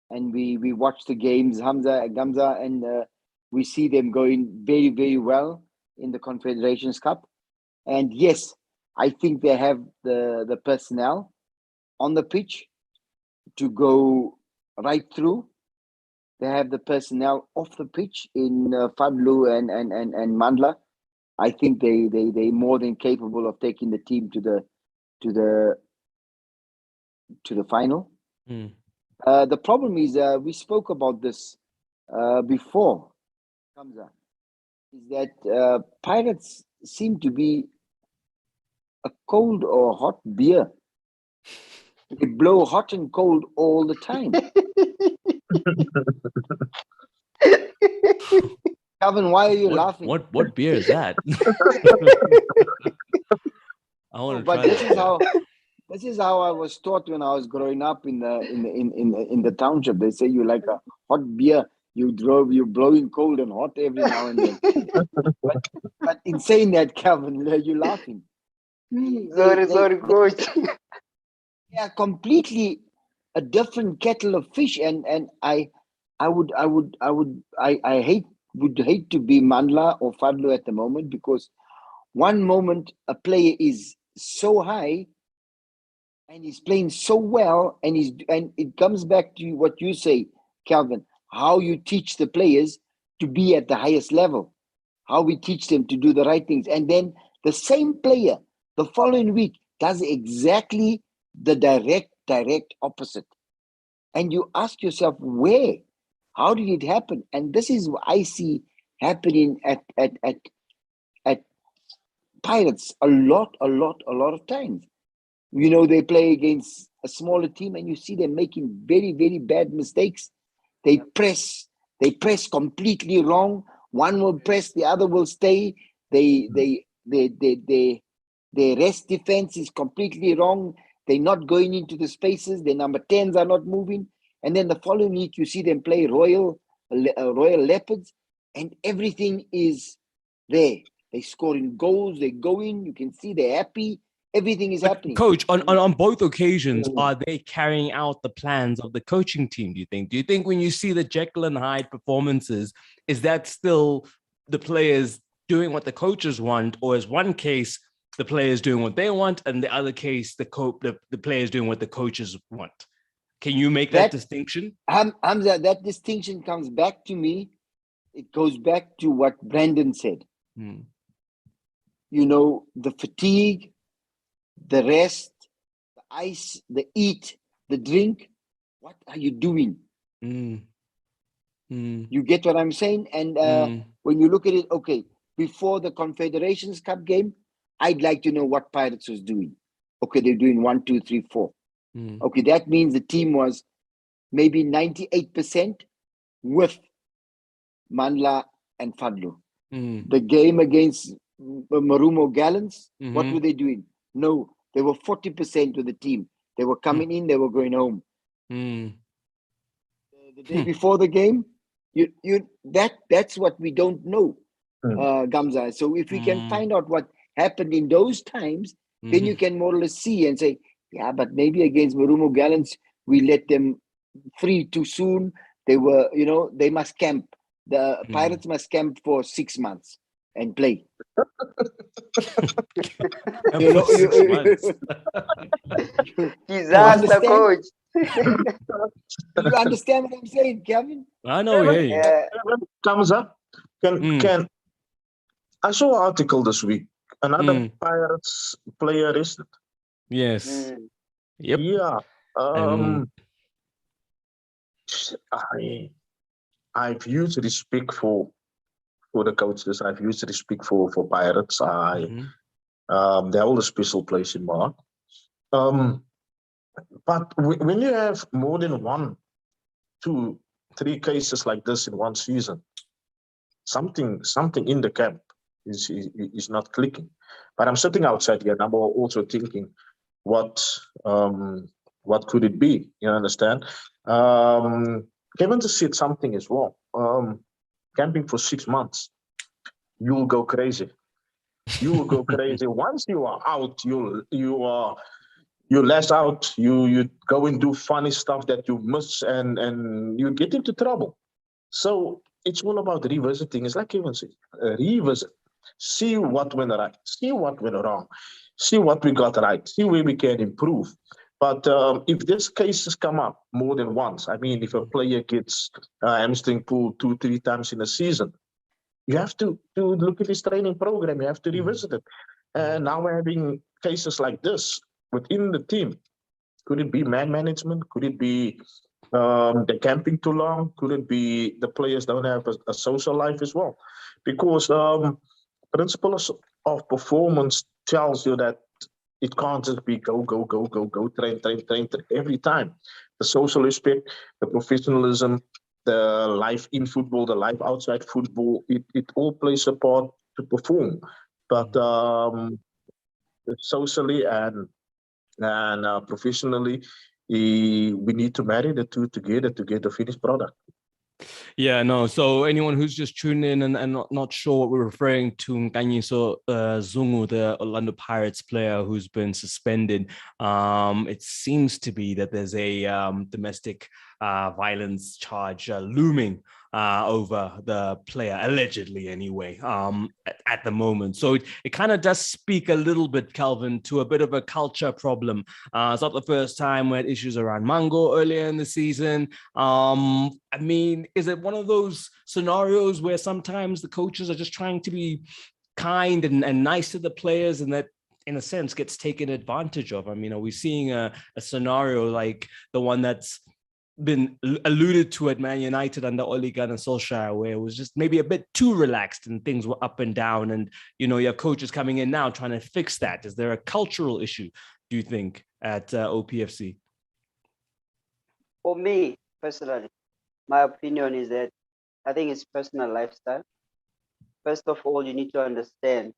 Speaker 3: and we watch the games, Gamza, and we see them going very, very well in the Confederations Cup. And yes, I think they have the personnel on the pitch to go right through. They have the personnel off the pitch in Fadlu and Mandla. I think they more than capable of taking the team to the final. The problem is we spoke about this before, Hamza, is that Pirates seem to be a cold or hot beer. They blow hot and cold all the time. Calvin, why are you laughing?
Speaker 1: What beer is that? I want to
Speaker 3: but
Speaker 1: try
Speaker 3: this is how I was taught when I was growing up in the township. They say you like a hot beer. You're blowing cold and hot every now and then. but in saying that, Calvin, you're laughing.
Speaker 2: Sorry, coach.
Speaker 3: Yeah, completely a different kettle of fish, and I would hate to be Mandla or Fadlu at the moment, because one moment a player is so high and he's playing so well, and it comes back to what you say, Calvin, how you teach the players to be at the highest level, how we teach them to do the right things, and then the same player the following week does exactly the direct opposite, and you ask yourself, where, how did it happen? And this is what I see happening at Pirates a lot of times. They play against a smaller team and you see them making very, very bad mistakes. They press completely wrong. One will press, the other will stay. Their rest defense is completely wrong. They're not going into the spaces. The number 10s are not moving. And then the following week, you see them play Royal Leopards, and everything is there. They're scoring goals. They go in. You can see they're happy. Everything is happening.
Speaker 1: Coach, on both occasions, are they carrying out the plans of the coaching team, do you think? Do you think when you see the Jekyll and Hyde performances, is that still the players doing what the coaches want, or is one case the players doing what they want, and the other case the players doing what the coaches want? Can you make that distinction?
Speaker 3: Hamza, that distinction comes back to me. It goes back to what Brandon said. The fatigue, the rest, the ice, the eat, the drink. What are you doing? You get what I'm saying? And when you look at it, okay, before the Confederations Cup game, I'd like to know what Pirates was doing. Okay, they're doing 1, 2, 3, 4. Okay, that means the team was maybe 98% with Mandla and Fadlu. The game against Marumo Gallants, what were they doing? No, they were 40% with the team. They were coming in, they were going home. The day before the game, that's what we don't know, Gamza. So if we can find out what happened in those times, then you can more or less see and say, yeah, but maybe against Marumo Gallants, we let them free too soon. They were, they must camp. The Pirates must camp for 6 months and play.
Speaker 2: Disaster, coach.
Speaker 3: You understand what I'm saying, Kevin?
Speaker 1: I know.
Speaker 4: Comes up. Can I saw an article this week. Another
Speaker 1: Mm,
Speaker 4: Pirates player arrested.
Speaker 1: yes.
Speaker 2: Mm.
Speaker 1: Yep.
Speaker 4: Yeah.
Speaker 1: And
Speaker 4: I I've used respect for the coaches. I've used respect for Pirates.
Speaker 1: mhm,
Speaker 4: They hold a special place in my heart. Um, but when you have more than one, two, three cases like this in one season, something in the camp is not clicking. But I'm sitting outside here and I'm also thinking, what um, what could it be? You understand? Kevin just said something as well. Camping for 6 months, you'll go crazy. You will go crazy. Once you are out, you lash out. You go and do funny stuff that you miss, and you get into trouble. So it's all about revisiting. It's like Kevin said, revisit. See what went right. See what went wrong. See what we got right. See where we can improve. But if these cases come up more than once, I mean, if a player gets hamstring pulled 2, 3 times in a season, you have to look at his training program. You have to
Speaker 1: mhm.
Speaker 4: revisit it. And now we're having cases like this within the team. Could it be man management? Could it be the camping too long? Could it be the players don't have a social life as well? Because principles of performance tells you that it can't just be go, go, go, go, go, train, train, train, train every time. The social aspect, the professionalism, the life in football, the life outside football, it all plays a part to perform. But socially and professionally, we need to marry the two together to get the finished product.
Speaker 1: Yeah, no. So anyone who's just tuned in and not sure what we're referring to, Nkanyiso Zungu, the Orlando Pirates player who's been suspended. It seems to be that there's a domestic violence charge looming over the player, allegedly anyway, at the moment. So it kind of does speak a little bit, Calvin, to a bit of a culture problem. It's not the first time we had issues around Mango earlier in the season. I mean, is it one of those scenarios where sometimes the coaches are just trying to be kind and nice to the players, and that in a sense gets taken advantage of? I mean, are we seeing a scenario like the one that's been alluded to at Man United under Ole Gunnar Solskjaer, where it was just maybe a bit too relaxed and things were up and down, and you have coaches coming in now trying to fix that? Is there a cultural issue, do you think, at OPFC?
Speaker 2: For me personally, my opinion is that I think it's personal lifestyle. First of all, you need to understand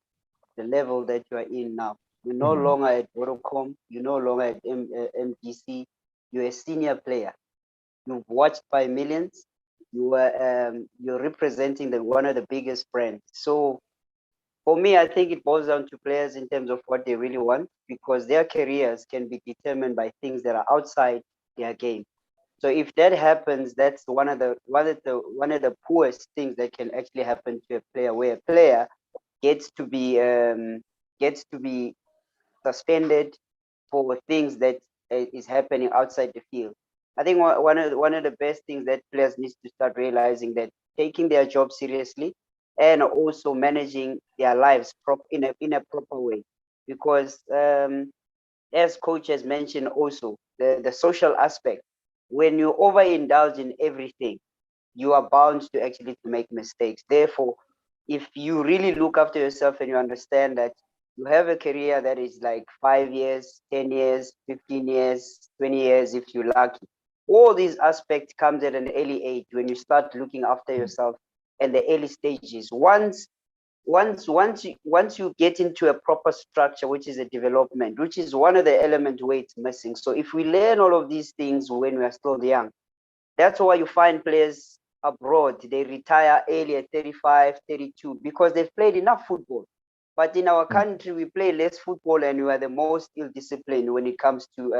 Speaker 2: the level that you are in now. You're no
Speaker 1: Mhm.
Speaker 2: longer at Vodacom. You're no longer at MDC. You're a senior player. You've watched by millions. You're representing one of the biggest brands. So for me, I think it boils down to players in terms of what they really want, because their careers can be determined by things that are outside their game. So if that happens, that's one of the poorest things that can actually happen to a player, where a player gets to be suspended for things that is happening outside the field. I think one of the best things that players need to start realizing, that taking their job seriously and also managing their lives in a proper way, because as coach has mentioned also, the social aspect, when you overindulge in everything, you are bound to actually to make mistakes. Therefore, if you really look after yourself and you understand that you have a career that is like 5 years, 10 years, 15 years, 20 years, if you're lucky, all these aspects comes at an early age when you start looking after yourself and the early stages. Once you get into a proper structure, which is a development, which is one of the elements where it's missing. So if we learn all of these things when we are still young, that's why you find players abroad, they retire early at 35, 32, because they've played enough football. But in our country, we play less football and we are the most ill-disciplined when it comes to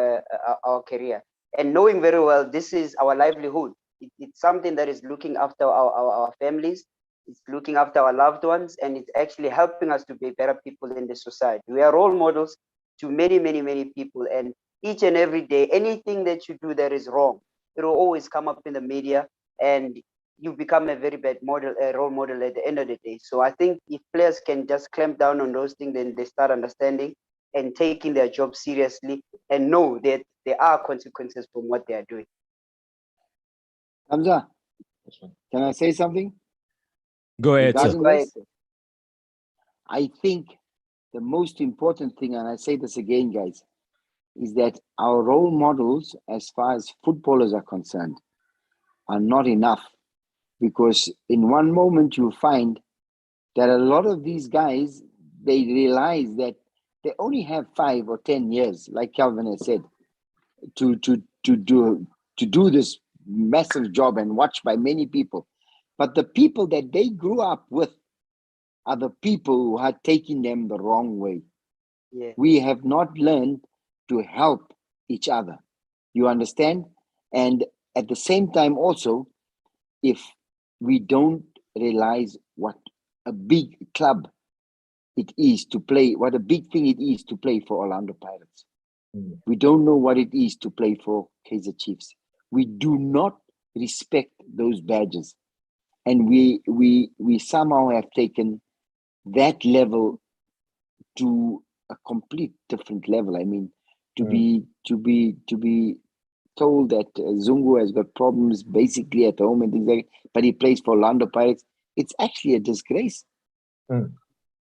Speaker 2: our career. And knowing very well, this is our livelihood. It's something that is looking after our families, it's looking after our loved ones, and it's actually helping us to be better people in the society. We are role models to many, many, many people. And each and every day, anything that you do that is wrong, it will always come up in the media, and you become a very bad model, a role model at the end of the day. So I think if players can just clamp down on those things, then they start understanding and taking their job seriously and know that there are consequences from what they are doing.
Speaker 3: Hamza, can I say something?
Speaker 1: Go ahead, sir.
Speaker 3: Regarding this, I think the most important thing, and I say this again, guys, is that our role models, as far as footballers are concerned, are not enough. Because in one moment you find that a lot of these guys, they realize that they only have 5 or 10 years, like Calvin has said, to do this massive job and watched by many people. But the people that they grew up with are the people who are taking them the wrong way.
Speaker 2: Yeah.
Speaker 3: We have not learned to help each other. You understand? And at the same time also, if we don't realize what a big club it is to play, what a big thing it is to play for Orlando Pirates. We don't know what it is to play for Kaizer Chiefs. We do not respect those badges. And we somehow have taken that level to a complete different level. I mean, to be told that Zungu has got problems basically at home and things like that, but he plays for Orlando Pirates, it's actually a disgrace.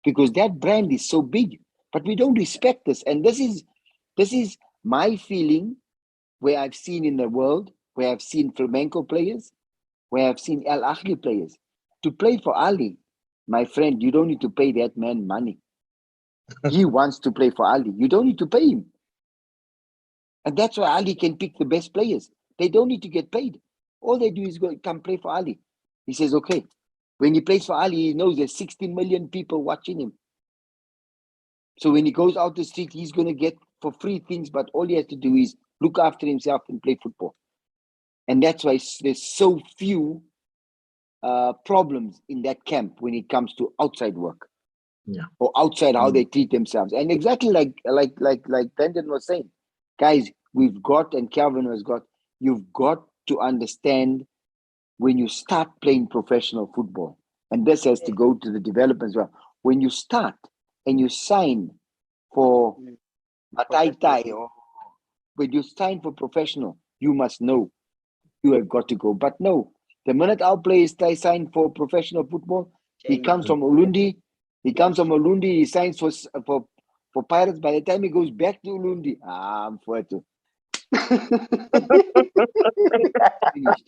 Speaker 3: Because that brand is so big, but we don't respect this. And this is my feeling where I've seen in the world, where I've seen flamenco players, where I've seen AlAhly players. To play for AlAhly, my friend, you don't need to pay that man money. He wants to play for AlAhly. You don't need to pay him. And that's why AlAhly can pick the best players. They don't need to get paid. All they do is go come play for AlAhly. He says, okay. When he plays for AlAhly, he knows there's 60 million people watching him. So when he goes out the street, he's going to get for free things, but all he has to do is look after himself and play football. And that's why there's so few problems in that camp when it comes to outside work. Or outside how they treat themselves. And exactly like Brendan was saying, guys, we've got, and Calvin has got, you've got to understand when you start playing professional football, and this has to go to the development as well. When you start and you sign for a tie, or when you sign for professional, you must know you have got to go. But no, the minute our players sign for professional football, he comes from Ulundi. He signs for Pirates. By the time he goes back to Ulundi, I'm fuerte. Finished.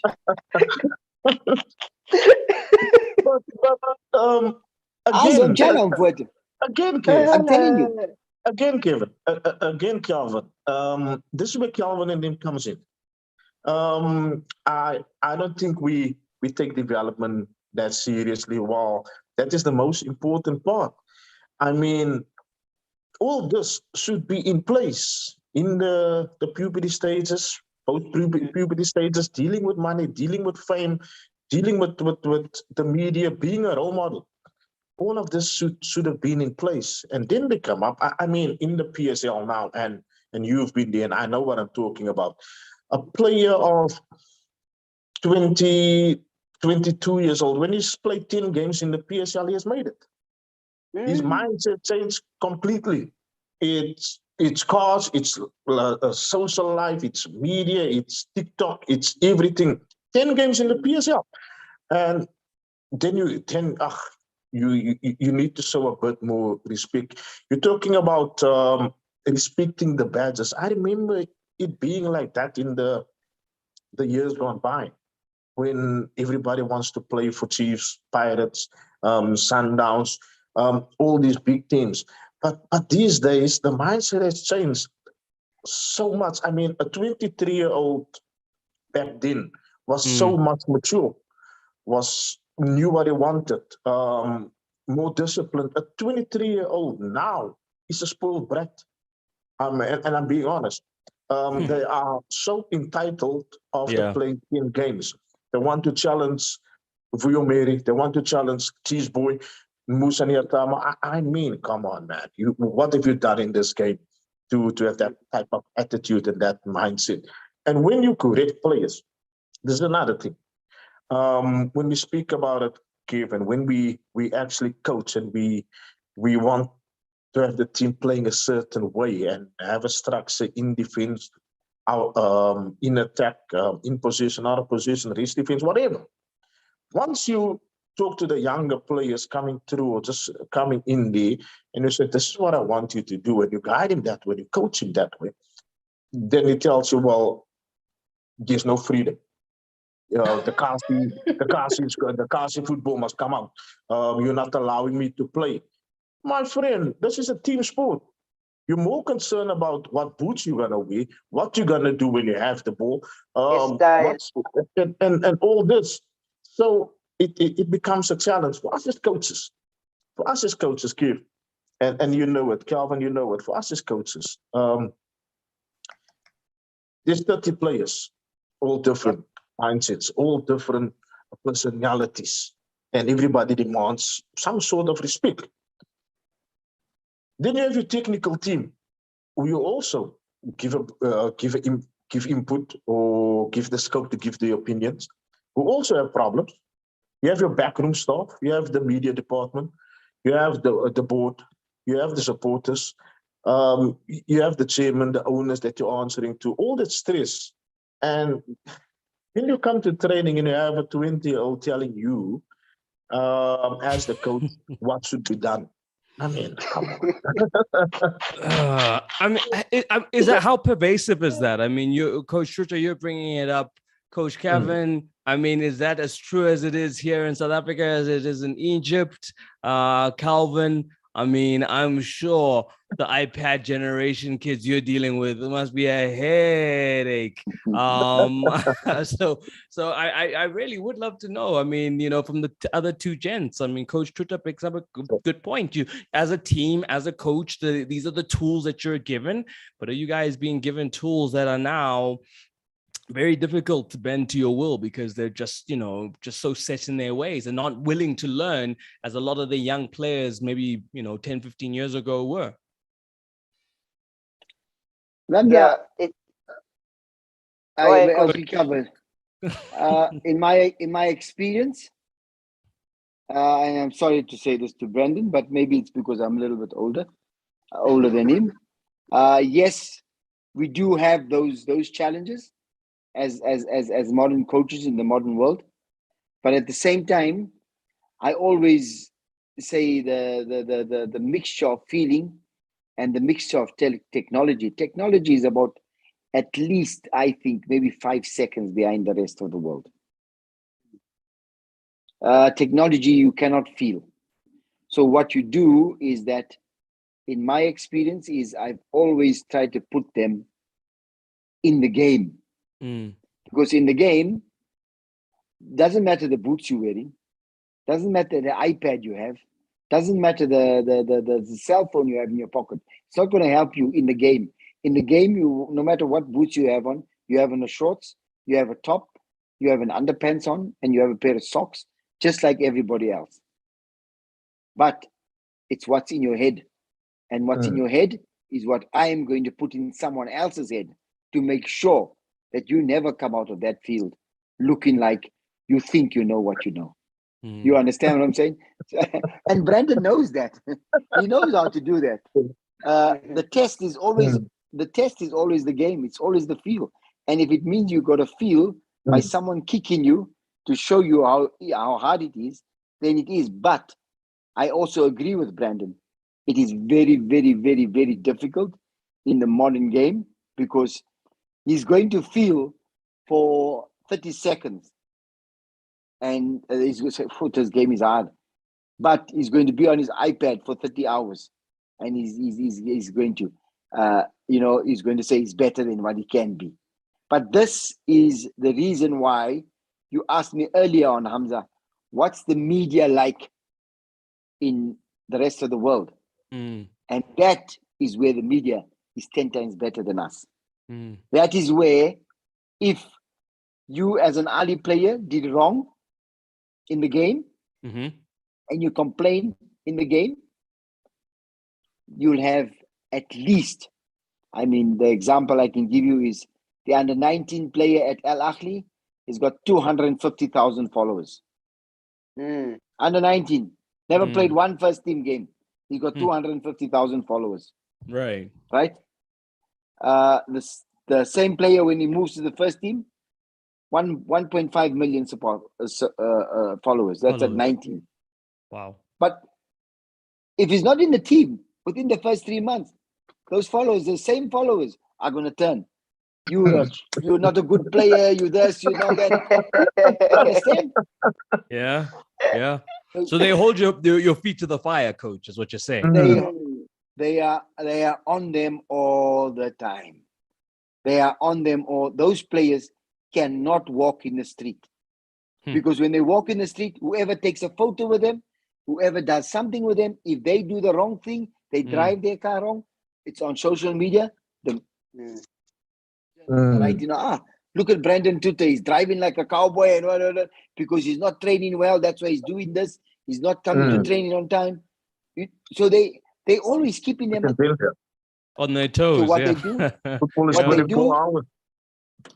Speaker 4: Again, Kevin.
Speaker 3: I'm telling you.
Speaker 4: Again, Calvin. This is where Calvin and him comes in. I don't think we take development that seriously. Well, that is the most important part. I mean, all this should be in place in the puberty stages, post-puberty stages, dealing with money, dealing with fame, dealing with the media, being a role model. All of this should have been in place. And then they come up, I mean, in the PSL now, and you've been there, and I know what I'm talking about. A player of 22 years old, when he's played 10 games in the PSL, he has made it. His mindset changed completely. It's cars, it's a social life, it's media, it's TikTok, it's everything. 10 games in the PSL. And then you need to show a bit more respect. You're talking about respecting the badges. I remember it being like that in the years gone by, when everybody wants to play for Chiefs, Pirates, Sundowns, all these big teams. But these days, the mindset has changed so much. I mean, a 23-year-old back then was so much mature, knew what he wanted, more disciplined. A 23-year-old now is a spoiled brat. And I'm being honest. They are so entitled after playing 10 games. They want to challenge Vuyo Mary. They want to challenge Cheese Boy, Musa Niatama. I mean, come on, man. What have you done in this game to have that type of attitude and that mindset? And when you correct players, there's another thing. when we speak about it, Kevin, when we actually coach and we want to have the team playing a certain way and have a structure in defense, in attack, in position, out of position, wrist defense, whatever. Once you talk to the younger players coming through or just coming in there, and you say, "This is what I want you to do," and you guide him that way, you coach him that way, then he tells you, "Well, there's no freedom. The Kasi football must come out. You're not allowing me to play." My friend, this is a team sport. You're more concerned about what boots you're gonna wear, what you're gonna do when you have the ball,
Speaker 2: Style.
Speaker 4: and all this. So it becomes a challenge for us as coaches. For us as coaches, Kev, and you know it, Calvin, you know it. For us as coaches, there's 30 players, all different mindsets, all different personalities, and everybody demands some sort of respect. Then you have your technical team, who you also give input or give the scope to give the opinions, who also have problems. You have your backroom staff, you have the media department, you have the board, you have the supporters, you have the chairman, the owners that you're answering to, all that stress. And when you come to training and you have a 20-year-old telling you, as the coach, what should be done. I mean, come on.
Speaker 1: Is that how pervasive is that? I mean, you, Coach Schuster, you're bringing it up. Coach Kevin, I mean, is that as true as it is here in South Africa as it is in Egypt? Calvin, I mean, I'm sure the iPad generation kids you're dealing with, it must be a headache. So I really would love to know. I mean, you know, from the other two gents, I mean, Coach Truta picks up a good point. You, as a team, as a coach, these are the tools that you're given, but are you guys being given tools that are now very difficult to bend to your will because they're just, you know, just so set in their ways and not willing to learn, as a lot of the young players maybe, you know, 10, 15 years ago were?
Speaker 2: Yeah,
Speaker 3: I'll be covered. In my experience, and I'm sorry to say this to Brandon, but maybe it's because I'm a little bit older than him. Yes, we do have those challenges as modern coaches in the modern world, but at the same time, I always say the mixture of feeling and the mixture of technology. Technology is about, at least, I think, maybe 5 seconds behind the rest of the world. Technology you cannot feel. So what you do is that, in my experience, is I've always tried to put them in the game. Because in the game, doesn't matter the boots you're wearing, doesn't matter the iPad you have, doesn't matter the cell phone you have in your pocket. It's not going to help you in the game. In the game, you, no matter what boots you have on a shorts, you have a top, you have an underpants on, and you have a pair of socks, just like everybody else. But it's what's in your head. And what's in your head is what I am going to put in someone else's head to make sure that you never come out of that field looking like you think you know what you know. You understand what I'm saying? And Brandon knows that. He knows how to do that. The test is always the game. It's always the feel. And if it means you got to feel by someone kicking you to show you how hard it is, then it is. But I also agree with Brandon. It is very, very, very, very difficult in the modern game, because he's going to feel for 30 seconds. And he's going to say, this game is hard. But he's going to be on his iPad for 30 hours. And he's going to, he's going to say he's better than what he can be. But this is the reason why you asked me earlier on, Hamza, what's the media like in the rest of the world? And that is where the media is 10 times better than us. That is where, if you as an AlAhly player did wrong in the game, and you complain in the game, you'll have at least, I mean, the example I can give you is the under-19 player at AlAhly He's got 250,000 followers.
Speaker 2: Mm.
Speaker 3: Under 19, never
Speaker 1: Mm.
Speaker 3: played one first team game. He got 250,000 followers.
Speaker 1: Right.
Speaker 3: Right? The same player when he moves to the first team, 1.5 million followers. That's at
Speaker 1: Followers.
Speaker 3: 19.
Speaker 1: Wow.
Speaker 3: But if he's not in the team within the first 3 months, those followers, the same followers, are going to turn. You're not a good player. You this, you not that. Understand?
Speaker 1: Yeah. Yeah. So they hold your feet to the fire, coach, is what you're saying.
Speaker 3: They are on them all the time. They are on them all. Those players cannot walk in the street. Because when they walk in the street, whoever takes a photo with them, whoever does something with them, if they do the wrong thing, they drive their car wrong, it's on social media. Right, look at Brandon Tutte. He's driving like a cowboy and whatever because he's not training well. That's why he's doing this. He's not coming to training on time. So they always keeping them
Speaker 1: on their toes.
Speaker 3: So what
Speaker 1: yeah.
Speaker 3: they do,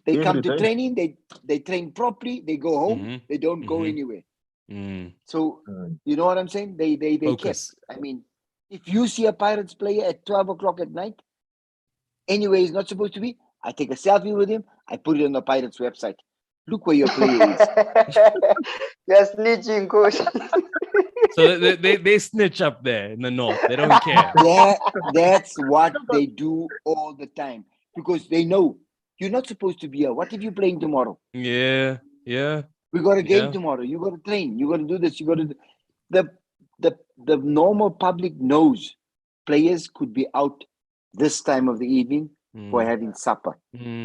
Speaker 3: they come to
Speaker 4: day.
Speaker 3: training. They train properly. They go home. They don't go anywhere. So you know what I'm saying? They
Speaker 1: Focus.
Speaker 3: kept. I mean, if you see a Pirates player at 12 o'clock at night, anywhere he's not supposed to be, I take a selfie with him. I put it on the Pirates website. Look where your player is.
Speaker 2: You're snitching, coach.
Speaker 1: So they snitch up there in the north. They don't care.
Speaker 3: That's what they do all the time because they know you're not supposed to be here. What if you're playing tomorrow?
Speaker 1: Yeah.
Speaker 3: We got a game tomorrow. You got to train. You got to do this. You got to. The normal public knows players could be out this time of the evening for having supper,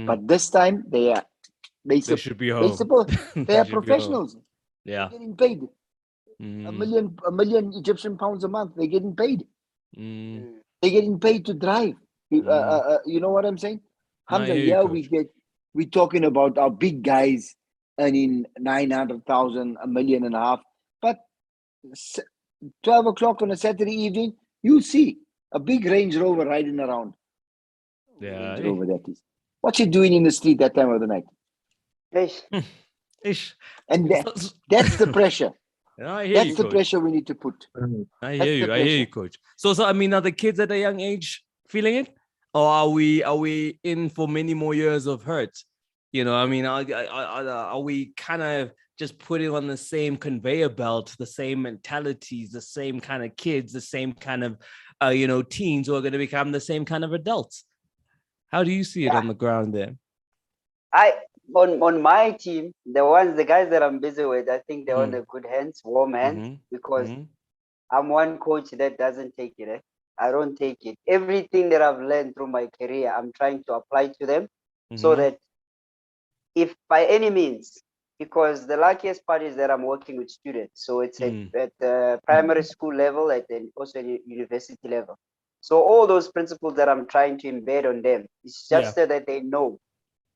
Speaker 3: but this time they
Speaker 1: should be home.
Speaker 3: They are professionals.
Speaker 1: Yeah,
Speaker 3: they're getting paid a million Egyptian pounds a month. They're getting paid. They're getting paid to drive. You know what I'm saying? Hamza, we're talking about our big guys earning 900,000, $1.5 million, but 12 o'clock on a Saturday evening, you'll see a big Range Rover riding around.
Speaker 1: Yeah,
Speaker 3: Range Rover that is. What's he doing in the street that time of the night?
Speaker 1: Ish.
Speaker 3: And that's the pressure. That's the pressure we need to put.
Speaker 1: I hear you, coach. So I mean, are the kids at a young age feeling it, or are we in for many more years of hurt? You know, I mean, are we kind of just putting on the same conveyor belt, the same mentalities, the same kind of kids, the same kind of teens who are going to become the same kind of adults? How do you see it on the ground there?
Speaker 2: On my team, the guys that I'm busy with, I think they're on the good hands, warm hands, because I'm one coach that doesn't take it. I don't take it. Everything that I've learned through my career, I'm trying to apply to them so that if by any means, because the luckiest part is that I'm working with students. So it's at the primary school level and also at university level. So all those principles that I'm trying to embed on them, it's just so that they know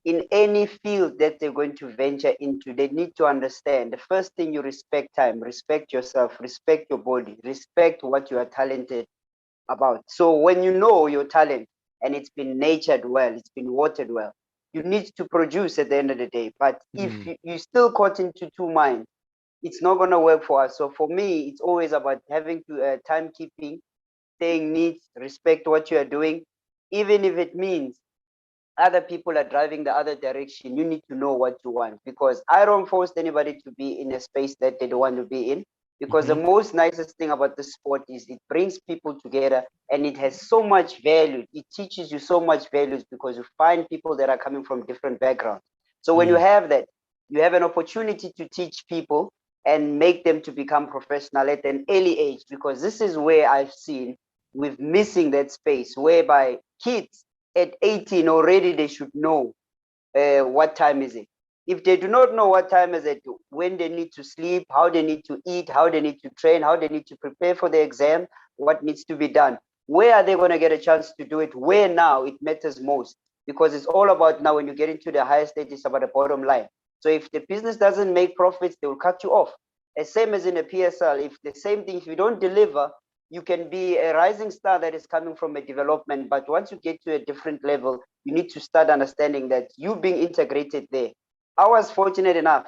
Speaker 2: in any field that they're going to venture into, they need to understand the first thing: you respect time, respect yourself, respect your body, respect what you are talented about. So when you know your talent and it's been nurtured well, it's been watered well, you need to produce at the end of the day. But if you still caught into two minds, it's not going to work for us. So for me, it's always about having to timekeeping, staying neat, respect what you are doing, even if it means other people are driving the other direction. You need to know what you want, because I don't force anybody to be in a space that they don't want to be in, because the most nicest thing about the sport is it brings people together and it has so much value. It teaches you so much values because you find people that are coming from different backgrounds. So when you have that, you have an opportunity to teach people and make them to become professional at an early age, because this is where I've seen we're missing that space whereby kids at 18 already they should know what time is it. If they do not know what time is it, when they need to sleep, how they need to eat, how they need to train, how they need to prepare for the exam, what needs to be done, where are they going to get a chance to do it, where now it matters most, because it's all about now when you get into the higher stage, it's about the bottom line. So if the business doesn't make profits, they will cut you off. As same as in a PSL, if the same thing, if you don't deliver, you can be a rising star that is coming from a development, but once you get to a different level, you need to start understanding that you being integrated there, I was fortunate enough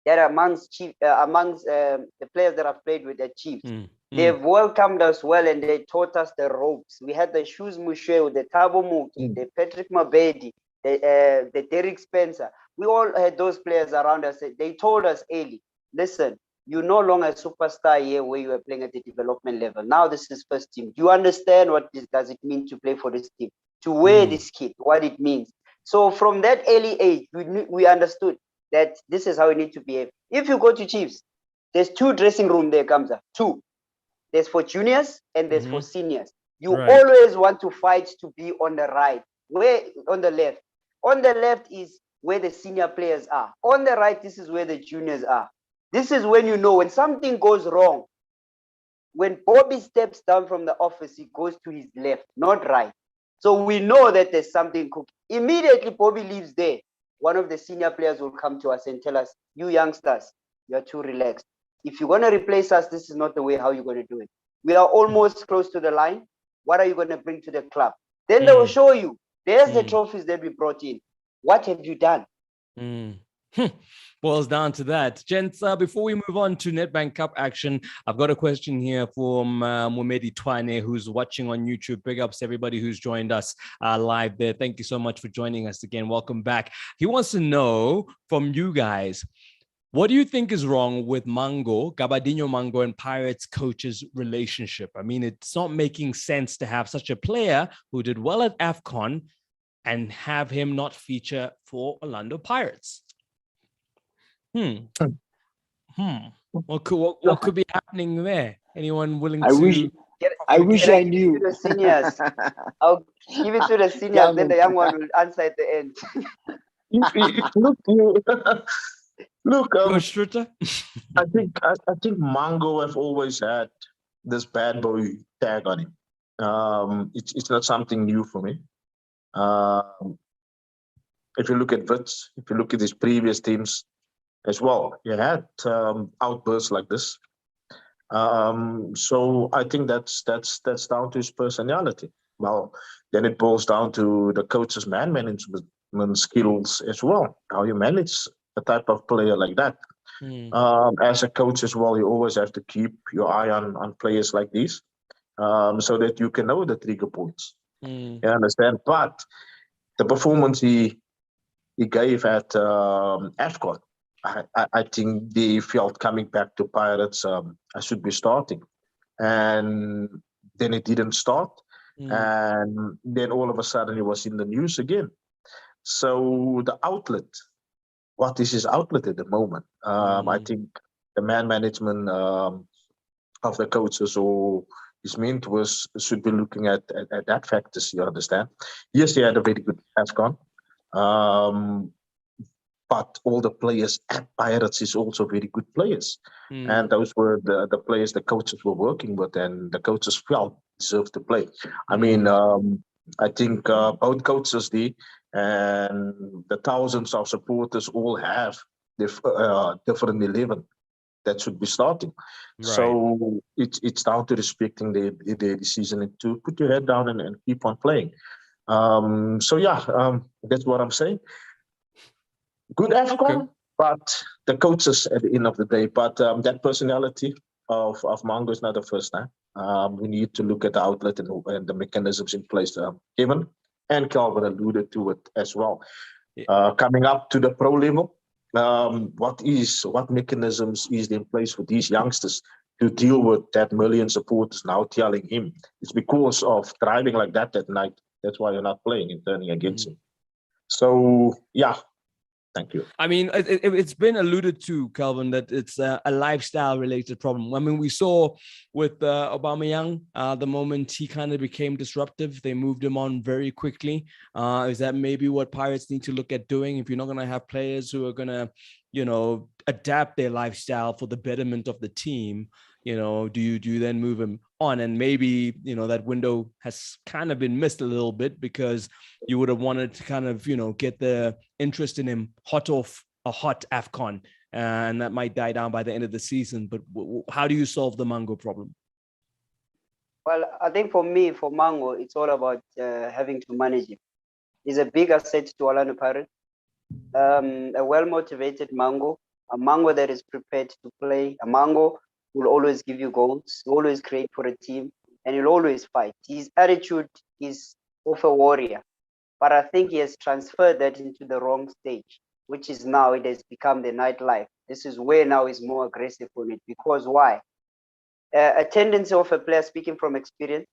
Speaker 2: that amongst the players that I've played with the Chiefs, they've welcomed us well and they taught us the ropes. We had the Shoes Mushe, the Tabo Muki, the Patrick Mabedi, the Derek Spencer. We all had those players around us. They told us early, listen, you're no longer a superstar here where you were playing at the development level. Now this is first team. Do you understand what does it mean to play for this team? To wear this kit, what it means. So from that early age, we understood that this is how you need to behave. If you go to Chiefs, there's 2 dressing rooms there, Kamza. 2. There's for juniors and there's for seniors. You always want to fight to be on the right. Where on the left? On the left is where the senior players are. On the right, this is where the juniors are. This is when you know when something goes wrong. When Bobby steps down from the office, he goes to his left, not right. So we know that there's something cooking. Immediately, Bobby leaves there. One of the senior players will come to us and tell us, you youngsters, you're too relaxed. If you're going to replace us, this is not the way how you're going to do it. We are almost close to the line. What are you going to bring to the club? Then they will show you. There's the trophies that we brought in. What have you done?
Speaker 1: Boils down to that. Gents, before we move on to Nedbank Cup action, I've got a question here from Mumedi Twane, who's watching on YouTube. Big ups to everybody who's joined us live there. Thank you so much for joining us again. Welcome back. He wants to know from you guys, what do you think is wrong with Gabadinho Mango and Pirates coach's relationship? I mean, it's not making sense to have such a player who did well at AFCON and have him not feature for Orlando Pirates. What could be happening there? Anyone willing to?
Speaker 3: I wish I knew.
Speaker 2: To the seniors. I'll give it to the seniors. Then the young one will answer at the end.
Speaker 4: Look,
Speaker 1: Coach Strutter?
Speaker 4: I think Mango have always had this bad boy tag on him. It's not something new for me. If you look at Wits, if you look at his previous teams as well, he had outbursts like this. So I think that's down to his personality. Well, then it boils down to the coach's man management skills as well. How you manage a type of player like that. As a coach as well, you always have to keep your eye on players like these, so that you can know the trigger points. You understand? But the performance he gave at AFCON, I think they felt coming back to Pirates, I should be starting. And then it didn't start. And then all of a sudden he was in the news again. So the outlet, what is his outlet at the moment? I think the man management of the coaches or his mentors should be looking at that factors, you understand? Yes, he had a very good AFCON. But all the players at Pirates is also very good players. And those were the players the coaches were working with and the coaches felt deserved to play. I mean, I think both coaches did, and the thousands of supporters all have different 11 that should be starting. Right. So it's down to respecting their decision and to put your head down and keep on playing. That's what I'm saying. Good AFCON, but the coaches at the end of the day. But that personality of Mango is not the first time. We need to look at the outlet and the mechanisms in place. Kevin and Calvin alluded to it as well. Coming up to the pro level, what mechanisms is in place for these youngsters to deal with that million supporters now telling him it's because of driving like that at night. That's why you're not playing and turning against him. So, yeah. Thank you.
Speaker 1: I mean, it's been alluded to, Calvin, that it's a lifestyle-related problem. I mean, we saw with Aubameyang, the moment he kind of became disruptive, they moved him on very quickly. Is that maybe what Pirates need to look at doing? If you're not going to have players who are going to, adapt their lifestyle for the betterment of the team, do you then move him on? And maybe, that window has kind of been missed a little bit because you would have wanted to kind of, get the interest in him hot off a hot AFCON, and that might die down by the end of the season. But how do you solve the Mango problem?
Speaker 2: Well, I think for Mango, it's all about having to manage him. He's a big asset to Orlando Pirates. a well-motivated Mango, a Mango that is prepared to play, a Mango who will always give you goals, always create for a team, and he'll always fight. His attitude is of a warrior, but I think he has transferred that into the wrong stage, which is now it has become the nightlife. This is where now he's more aggressive on it. Because why? A tendency of a player, speaking from experience,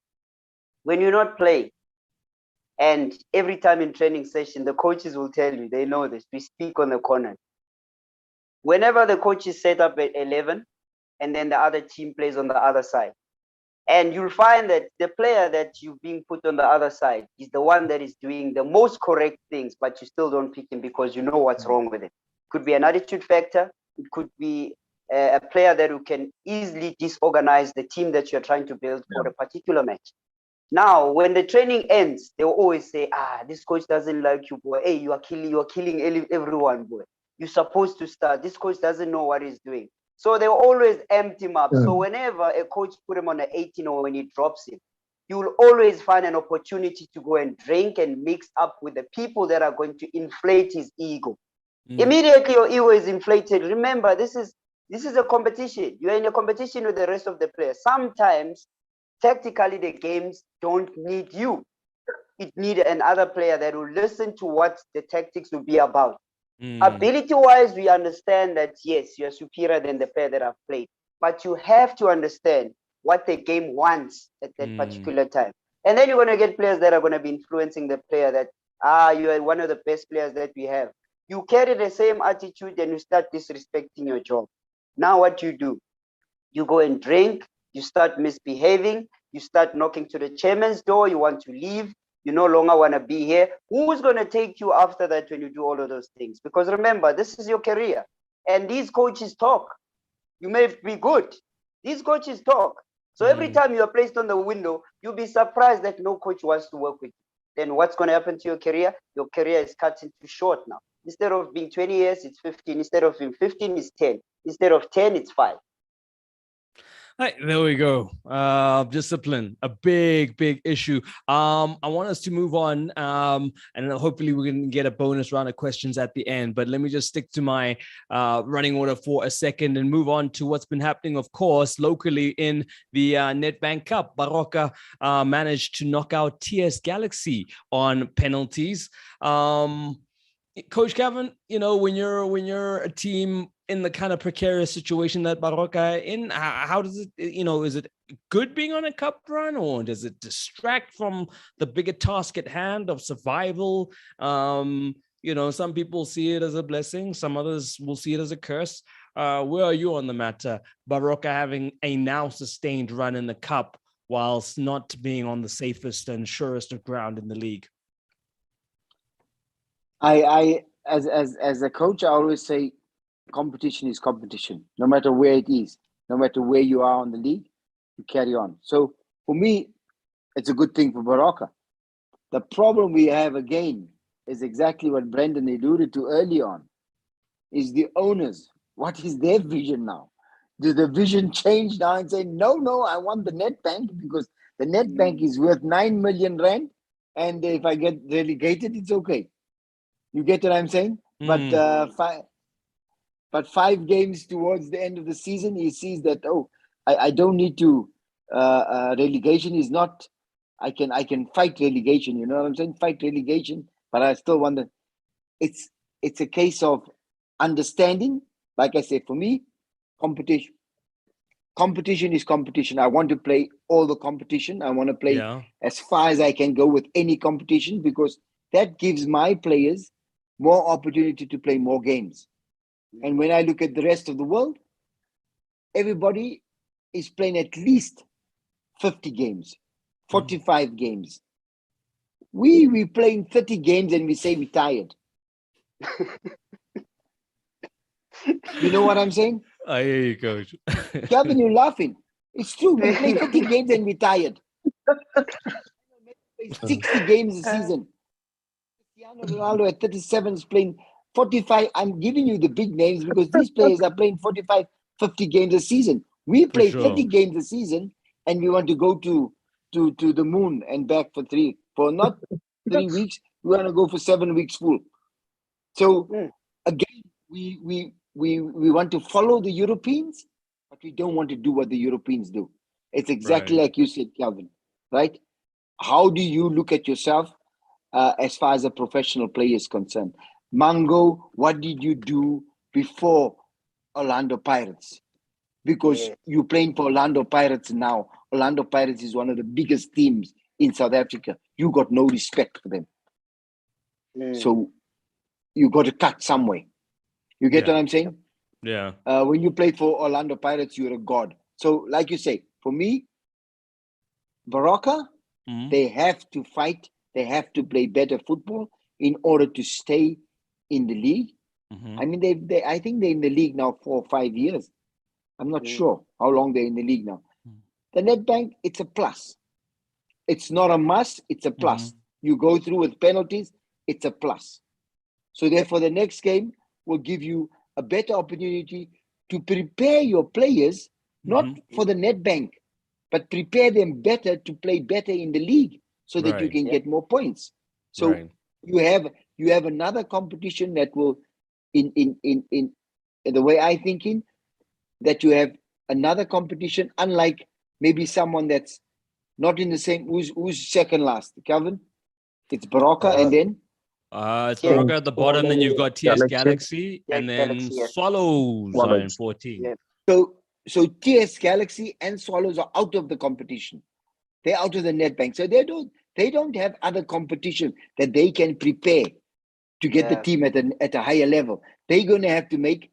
Speaker 2: when you're not playing, and every time in training session, the coaches will tell you, they know this, we speak on the corner. Whenever the coach is set up at 11, and then the other team plays on the other side, and you'll find that the player that you've been put on the other side is the one that is doing the most correct things, but you still don't pick him because you know what's wrong with it. Could be an attitude factor. It could be a player that who can easily disorganize the team that you're trying to build for a particular match. Now, when the training ends, they will always say, this coach doesn't like you, boy. Hey, you are killing everyone, boy. You're supposed to start. This coach doesn't know what he's doing. So they will always empty him up. So whenever a coach put him on an 18 or when he drops him, you will always find an opportunity to go and drink and mix up with the people that are going to inflate his ego. Immediately your ego is inflated. Remember, this is a competition. You're in a competition with the rest of the players. Sometimes tactically the games don't need you. It needs another player that will listen to what the tactics will be about. Ability wise, we understand that yes, you're superior than the player that I've played, but you have to understand what the game wants at that particular time. And then you're going to get players that are going to be influencing the player that you are one of the best players that we have. You carry the same attitude and you start disrespecting your job. Now what you do, you go and drink, you start misbehaving, you start knocking to the chairman's door, you want to leave, you no longer want to be here. Who's going to take you after that when you do all of those things? Because remember, this is your career. And these coaches talk. You may be good. These coaches talk. So every time you are placed on the window, you'll be surprised that no coach wants to work with you. Then what's going to happen to your career? Your career is cut into short now. Instead of being 20 years, it's 15. Instead of being 15, it's 10. Instead of 10, it's 5.
Speaker 1: Right, there we go. Discipline, a big issue. I want us to move on, and hopefully we can get a bonus round of questions at the end. But let me just stick to my running order for a second and move on to what's been happening, of course, locally in the Nedbank Cup. Baroka managed to knock out TS Galaxy on penalties. Coach Kevin, when you're a team in the kind of precarious situation that Baroka in, how does it, is it good being on a cup run, or does it distract from the bigger task at hand of survival? Some people see it as a blessing, some others will see it as a curse. Where are you on the matter? Baroka having a now sustained run in the cup whilst not being on the safest and surest of ground in the league.
Speaker 3: I as a coach, I always say competition is competition, no matter where it is, no matter where you are on the league, you carry on. So for me, it's a good thing for Baroka. The problem we have again is exactly what Brendan alluded to early on, is the owners. What is their vision now? Does the vision change now and say, no, I want the Nedbank because the Nedbank is worth 9 million rand, and if I get relegated, it's okay. You get what I'm saying? But 5 games towards the end of the season, he sees that, I don't need to, relegation is not, I can fight relegation, you know what I'm saying? Fight relegation, but I still want to, it's a case of understanding. Like I said, for me, competition is competition. I want to play all the competition. I want to play as far as I can go with any competition, because that gives my players more opportunity to play more games. And when I look at the rest of the world, everybody is playing at least 50 games, 45 games. We playing 30 games and we say we're tired. You know what I'm saying?
Speaker 1: I hear you, Coach.
Speaker 3: Kevin, you're laughing. It's true. We play 30 games and we're tired. 60 games a season. Cristiano Ronaldo at 37 is playing 45. I'm giving you the big names because these players are playing 45, 50 games a season. We play 30 games a season and we want to go to the moon and back for not 3 weeks. We want to go for 7 weeks full. So
Speaker 2: Mm.
Speaker 3: again, we want to follow the Europeans, but we don't want to do what the Europeans do. It's exactly
Speaker 1: Right.
Speaker 3: like you said, Calvin, right? How do you look at yourself as far as a professional player is concerned? Mango, what did you do before Orlando Pirates? Because
Speaker 2: Yeah.
Speaker 3: you're playing for Orlando Pirates now. Orlando Pirates is one of the biggest teams in South Africa. You got no respect for them.
Speaker 2: Mm.
Speaker 3: So you got to cut somewhere. You get
Speaker 1: Yeah.
Speaker 3: what I'm saying?
Speaker 1: Yeah.
Speaker 3: When you played for Orlando Pirates, you're a god. So, like you say, for me, Baraka,
Speaker 1: Mhm.
Speaker 3: they have to fight. They have to play better football in order to stay in the league.
Speaker 1: Mhm.
Speaker 3: I mean, I think they're in the league now 4 or 5 years. I'm not
Speaker 2: Mm.
Speaker 3: sure how long they're in the league now.
Speaker 1: Mhm.
Speaker 3: The net bank, it's a plus. It's not a must. It's a plus.
Speaker 1: Mhm.
Speaker 3: You go through with penalties. It's a plus. So therefore, the next game will give you a better opportunity to prepare your players, not
Speaker 1: Mhm.
Speaker 3: for the net bank, but prepare them better to play better in the league so that you
Speaker 1: Right.
Speaker 3: can
Speaker 2: Yeah.
Speaker 3: get more points. So
Speaker 1: Right.
Speaker 3: you have another competition that will, in the way I thinking, that you have another competition, unlike maybe someone that's not in the same. Who's second last, Calvin? It's Baraka, and
Speaker 2: Uh,
Speaker 3: then
Speaker 1: It's
Speaker 2: TS,
Speaker 1: Baraka at the bottom, then you've got TS
Speaker 4: Galaxy,
Speaker 1: Galaxy,
Speaker 2: TS
Speaker 1: and then
Speaker 2: Galaxy. Yeah.
Speaker 1: Swallows are in
Speaker 4: Swallows.
Speaker 1: 14.
Speaker 2: Yeah.
Speaker 3: so TS Galaxy and Swallows are out of the competition. They're out of the net bank. So they don't have other competition that they can prepare to get the
Speaker 2: Yeah.
Speaker 3: team at a higher level. They're going to have to make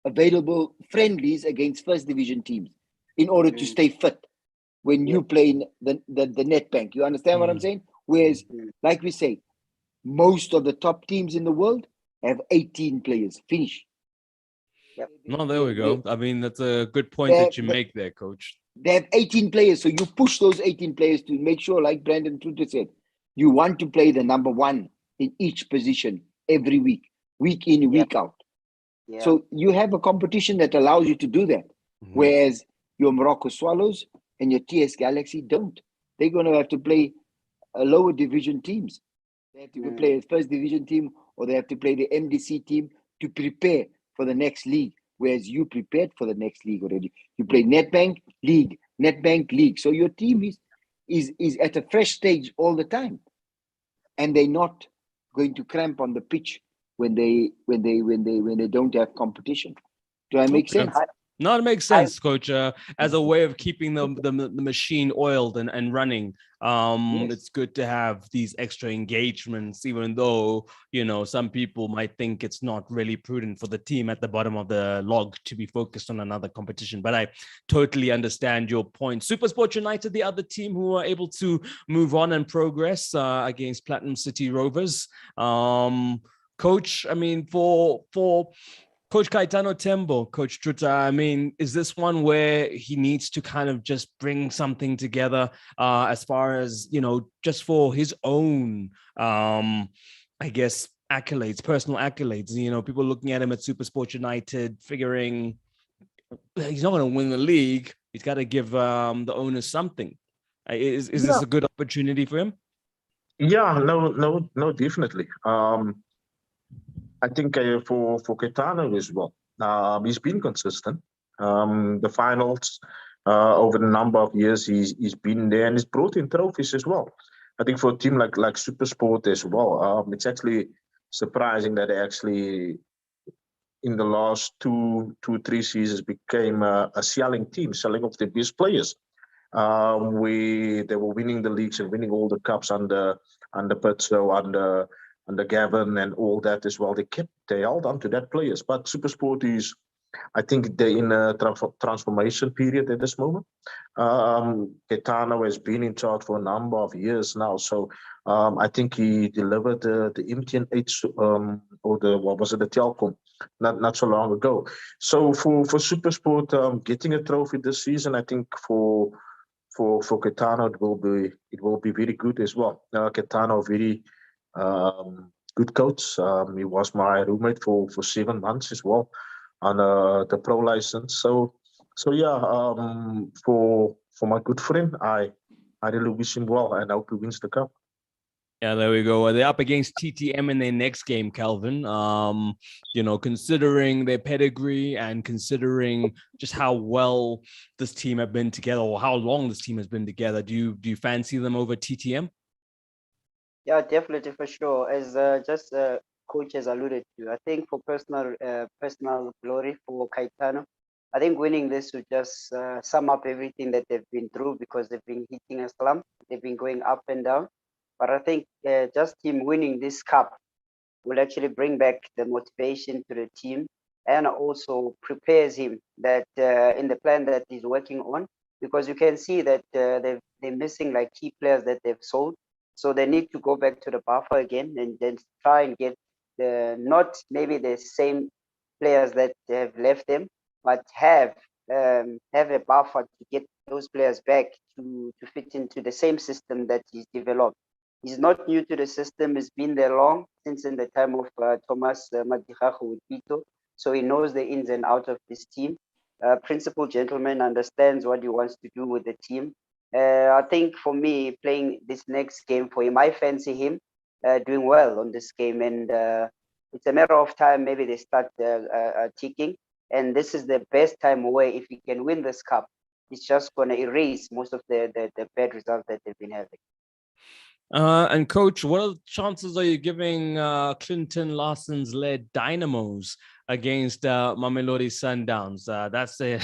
Speaker 3: available friendlies against first division teams in order to
Speaker 2: Mm.
Speaker 3: stay fit when
Speaker 2: Yeah.
Speaker 3: you play in the net bank. You understand what I'm
Speaker 1: Mm.
Speaker 3: saying? Whereas,
Speaker 2: Mm.
Speaker 3: like we say, most of the top teams in the world have 18 players. Finish.
Speaker 2: Yep.
Speaker 1: No, there we go. I mean, that's a good point
Speaker 3: They,
Speaker 1: that you
Speaker 3: they,
Speaker 1: make there, coach.
Speaker 3: they have 18 players. So you push those 18 players to make sure, like Brandon Tutu said, you want to play the number one in each position every week in,
Speaker 2: Yeah.
Speaker 3: week out.
Speaker 2: Yeah.
Speaker 3: So you have a competition that allows you to do that.
Speaker 1: Mhm.
Speaker 3: Whereas your Morocco Swallows and your TS Galaxy don't. They're going to have to play lower division teams. They have to
Speaker 2: Mm.
Speaker 3: play a first division team, or they have to play the MDC team to prepare for the next league. Whereas you prepared for the next league already. You play Netbank League, Netbank League. So your team is at a fresh stage all the time, and they're not going to cramp on the pitch when they don't have competition. Do I make
Speaker 1: Okay.
Speaker 3: sense?
Speaker 1: No, it makes
Speaker 2: I
Speaker 1: sense, coach. As a way of keeping the machine oiled and running,
Speaker 3: Yes.
Speaker 1: it's good to have these extra engagements, even though, some people might think it's not really prudent for the team at the bottom of the log to be focused on another competition. But I totally understand your point. SuperSport United, the other team who are able to move on and progress against Platinum City Rovers. Coach, I mean, for Coach Caetano Tembo, Coach Truta, I mean, is this one where he needs to kind of just bring something together as far as, just for his own, I guess, accolades, personal accolades? People looking at him at SuperSport United, figuring he's not going to win the league. He's got to give the owners something. Is
Speaker 4: Yeah,
Speaker 1: this a good opportunity for him?
Speaker 4: yeah, no, definitely. I think for Caetano as well, he's been consistent. The finals over the number of years he's been there, and he's brought in trophies as well. I think for a team like SuperSport as well, it's actually surprising that they actually in the last two, 3 seasons became a selling team, selling off their best players. They were winning the leagues and winning all the cups under Petso, under Gavin and all that as well. They held on to that players. But SuperSport is, I think they're in a transformation period at this moment. Caetano has been in charge for a number of years now, so I think he delivered the MTN 8 or what was it, the Telkom, not so long ago. So for SuperSport getting a trophy this season, I think for Caetano it will be very good as well. Caetano very good coach. He was my roommate for 7 months as well on the pro license. So yeah, for my good friend, I really wish him well and hope he wins the cup.
Speaker 1: Yeah, there we go. They're up against TTM in their next game, Calvin. Considering their pedigree and considering just how well this team have been together or how long this team has been together, do you fancy them over TTM?
Speaker 2: Yeah, definitely for sure. As coach has alluded to, I think for personal glory for Caetano, I think winning this would just sum up everything that they've been through because they've been hitting a slump. They've been going up and down. But I think just him winning this cup will actually bring back the motivation to the team and also prepares him that in the plan that he's working on, because you can see that they're missing like key players that they've sold, so they need to go back to the buffer again and then try and get not maybe the same players that have left them, but have a buffer to get those players back to fit into the same system that he's developed. He's not new to the system. He's been there long, since in the time of Thomas Madikhaku with Pito. So he knows the ins and outs of this team. Principal gentleman, understands what he wants to do with the team. I think for me, playing this next game for him, I fancy him doing well on this game. And it's a matter of time, maybe they start ticking. And this is the best time away. If he can win this cup, it's just going to erase most of the bad results that they've been having.
Speaker 1: And coach, what chances are you giving Clinton Larson's led Dynamos against Mamelodi Sundowns? That's the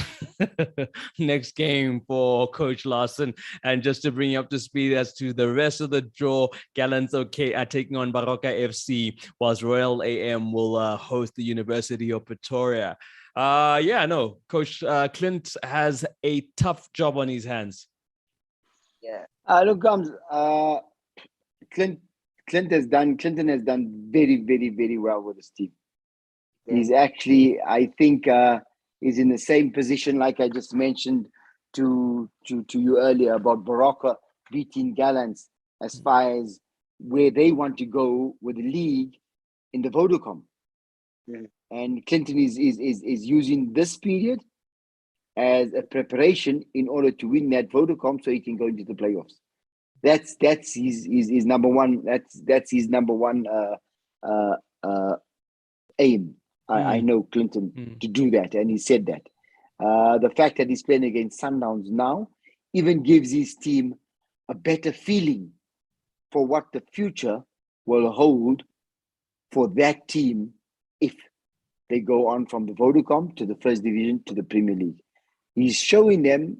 Speaker 1: next game for Coach Larson. And just to bring you up to speed as to the rest of the draw, Gallants OK are taking on Baroka FC, whilst Royal AM will host the University of Pretoria. Coach Clint has a tough job on his hands.
Speaker 2: Yeah.
Speaker 3: Look, Clinton has done very, very, very well with his team. Yeah. He's actually, I think, is in the same position like I just mentioned to you earlier about Baroka beating Gallants as far as where they want to go with the league in the Vodacom. Yeah. And Clinton is using this period as a preparation in order to win that Vodacom so he can go into the playoffs. That's his number one. That's his number one aim. I know Clinton to do that, and he said that. The fact that he's playing against Sundowns now even gives his team a better feeling for what the future will hold for that team if they go on from the Vodacom to the First Division to the Premier League. He's showing them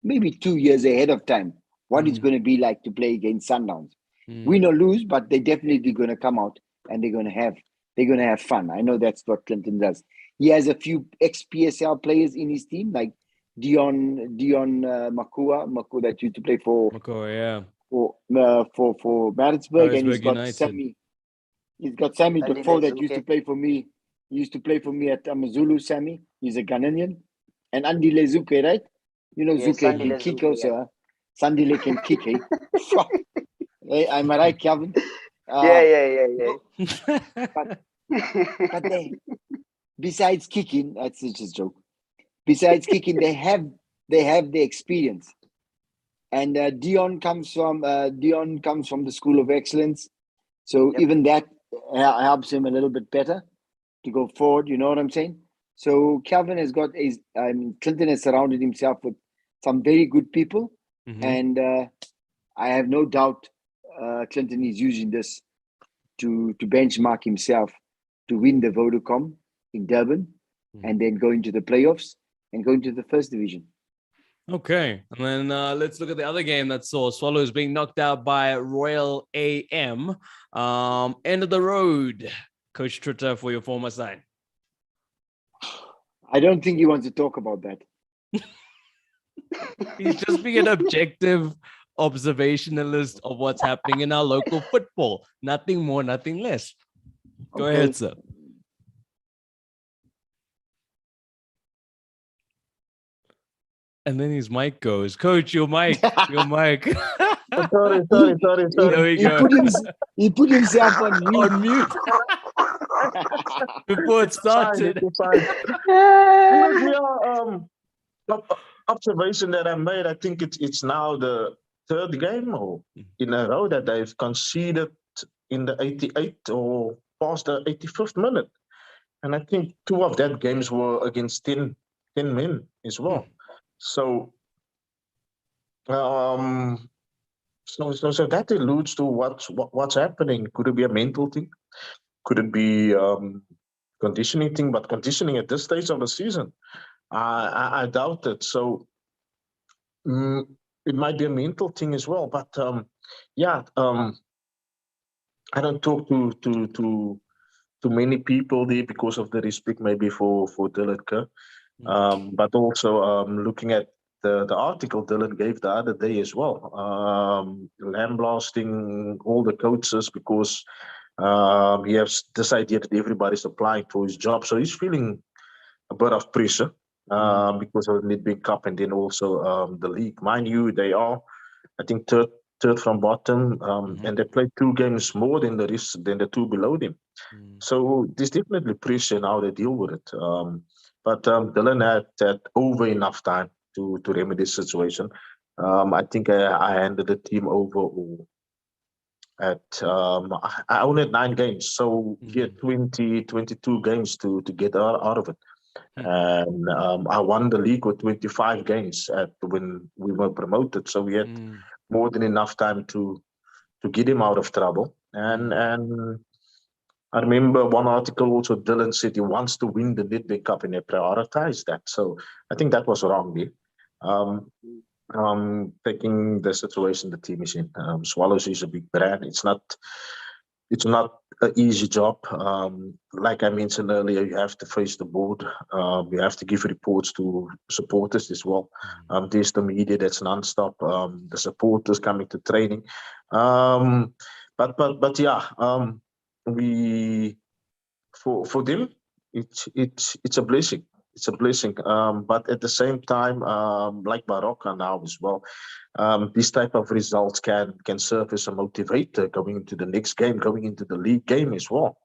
Speaker 3: maybe 2 years ahead of time what it's going to be like to play against Sundowns. Win or lose, but they're definitely going to come out and they're going to have fun. I know that's what Clinton does. He has a few ex-PSL players in his team, like Dion Makua that used to play for for Maritzburg, and he's got United. Sammy. He's got Sammy Defoe that used to play for me. He used to play for me at Amazulu. Sammy, he's a Ghanaian, and Andy Lezuke, right? You know, Zuke can kick also. Sandile can kick, eh? Hey, am I right, Calvin?
Speaker 2: Yeah.
Speaker 3: But they, besides kicking, that's just a joke. Besides kicking, they have the experience, and Dion comes from the School of Excellence, so even that helps him a little bit better to go forward. You know what I'm saying? So Calvin has got Clinton has surrounded himself with some very good people. And I have no doubt Clinton is using this to benchmark himself to win the Vodacom in Durban and then go into the playoffs and go into the First Division.
Speaker 1: Okay, and then let's look at the other game that saw Swallows being knocked out by Royal AM. End of the road, Coach Trutter, for your former side.
Speaker 3: I don't think he wants to talk about that.
Speaker 1: He's just being an objective observationalist of what's happening in our local football. Nothing more, nothing less. Go ahead, sir. And then his mic goes. Coach, your mic.
Speaker 4: Sorry.
Speaker 1: There we go.
Speaker 3: He put himself on mute.
Speaker 1: On mute. Before it started.
Speaker 4: Observation that I made, I think it's now the third game or in a row that they've conceded in the 88th or past the 85th minute. And I think two of that games were against 10 men as well. So, um, so that alludes to what's happening. Could it be a mental thing? Could it be conditioning thing? But conditioning at this stage of the season, I doubt it. So mm, it might be a mental thing as well. But yeah, I don't talk to many people there because of the respect maybe for Dylan Kerr. But also looking at the article Dylan gave the other day as well, lambasting all the coaches because he has this idea that everybody's applying for his job. So he's feeling a bit of pressure because of the Nedbank Cup and then also the league. Mind you, they are, I think, third from bottom, and they played two games more than the two below them. So there's definitely pressure in how they deal with it. But Dylan had over enough time to remedy the situation. I think I handed the team over at I only had 9 games, so he had 22 games to get out of it. And I won the league with 25 games when we were promoted. So we had more than enough time to get him out of trouble. And I remember one article also Dylan said he wants to win the Nedbank Cup and they prioritize that. So I think that was wrong there. Taking the situation the team is in. Swallows is a big brand. It's not an easy job. Like I mentioned earlier, you have to face the board. You have to give reports to supporters as well. There's the media that's nonstop. The supporters coming to training. But yeah, we for them it's a blessing. It's a blessing. But at the same time, like Barocca now as well, this type of results can serve as a motivator going into the next game, going into the league game as well.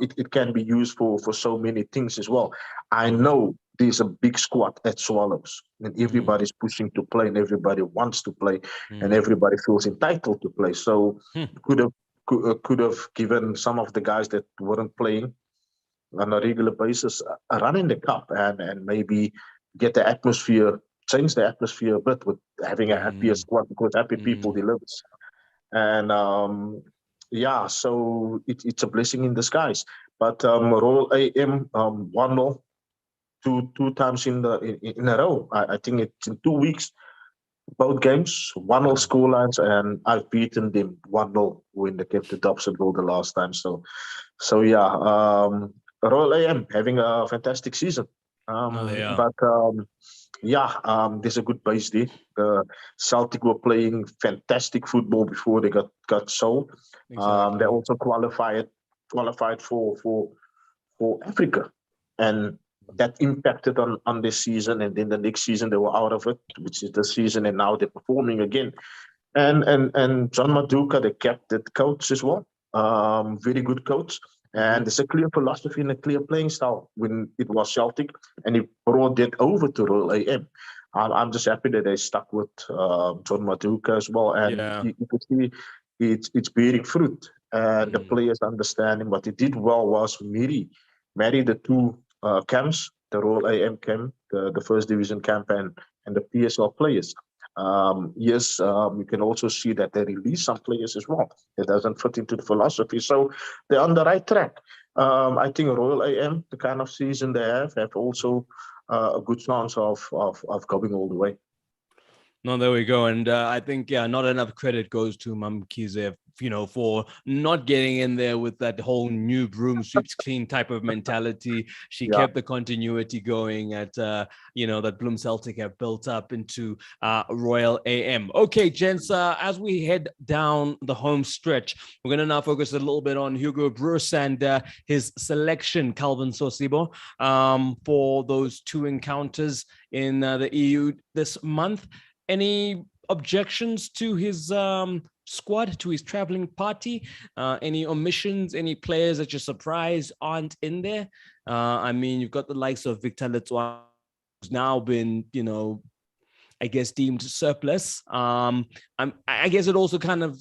Speaker 4: It can be used for so many things as well. I know there's a big squad at Swallows, and everybody's pushing to play, and everybody wants to play, and everybody feels entitled to play. So could have given some of the guys that weren't playing on a regular basis a run in the cup and maybe get the atmosphere, change the atmosphere a bit with having a happier squad because happy people delivers. And yeah, so it's a blessing in disguise. But Royal AM 1-0 two times in a row. I think it's in 2 weeks. Both games, 1-0 scorelines, and I've beaten them 1-0 when they kept the Dobson goal the last time. So yeah, Royal AM having a fantastic season. But yeah, there's a good base there. Celtic were playing fantastic football before they got sold.
Speaker 1: Exactly.
Speaker 4: They also qualified for Africa, and that impacted on this season. And then the next season they were out of it, which is the season, and now they're performing again. And John Maduka, the captain coach as well, very good coach. And there's a clear philosophy and a clear playing style when it was Celtic, and he brought that over to Royal AM. I'm just happy that they stuck with John Maduka as well, and you can see it's bearing fruit. The players understanding what he did well was marry the two camps, the Royal AM camp, the first division camp, and the PSL players. Yes, you can also see that they release some players as well. It doesn't fit into the philosophy, so they're on the right track. I think Royal AM, the kind of season they have also a good chance of going all the way.
Speaker 1: No, there we go. And I think, not enough credit goes to Mamkhize, for not getting in there with that whole new broom sweeps clean type of mentality. She kept the continuity going at, that Bloem Celtic have built up into Royal AM. Okay, gents, as we head down the home stretch, we're going to now focus a little bit on Hugo Broos and his selection, Calvin Sosibo, for those 2 encounters in the EU this month. Any objections to his squad, to his traveling party? Any omissions, any players that you're surprised aren't in there? I mean, you've got the likes of Victor Letswa, who's now been, I guess, deemed surplus. I guess it also kind of,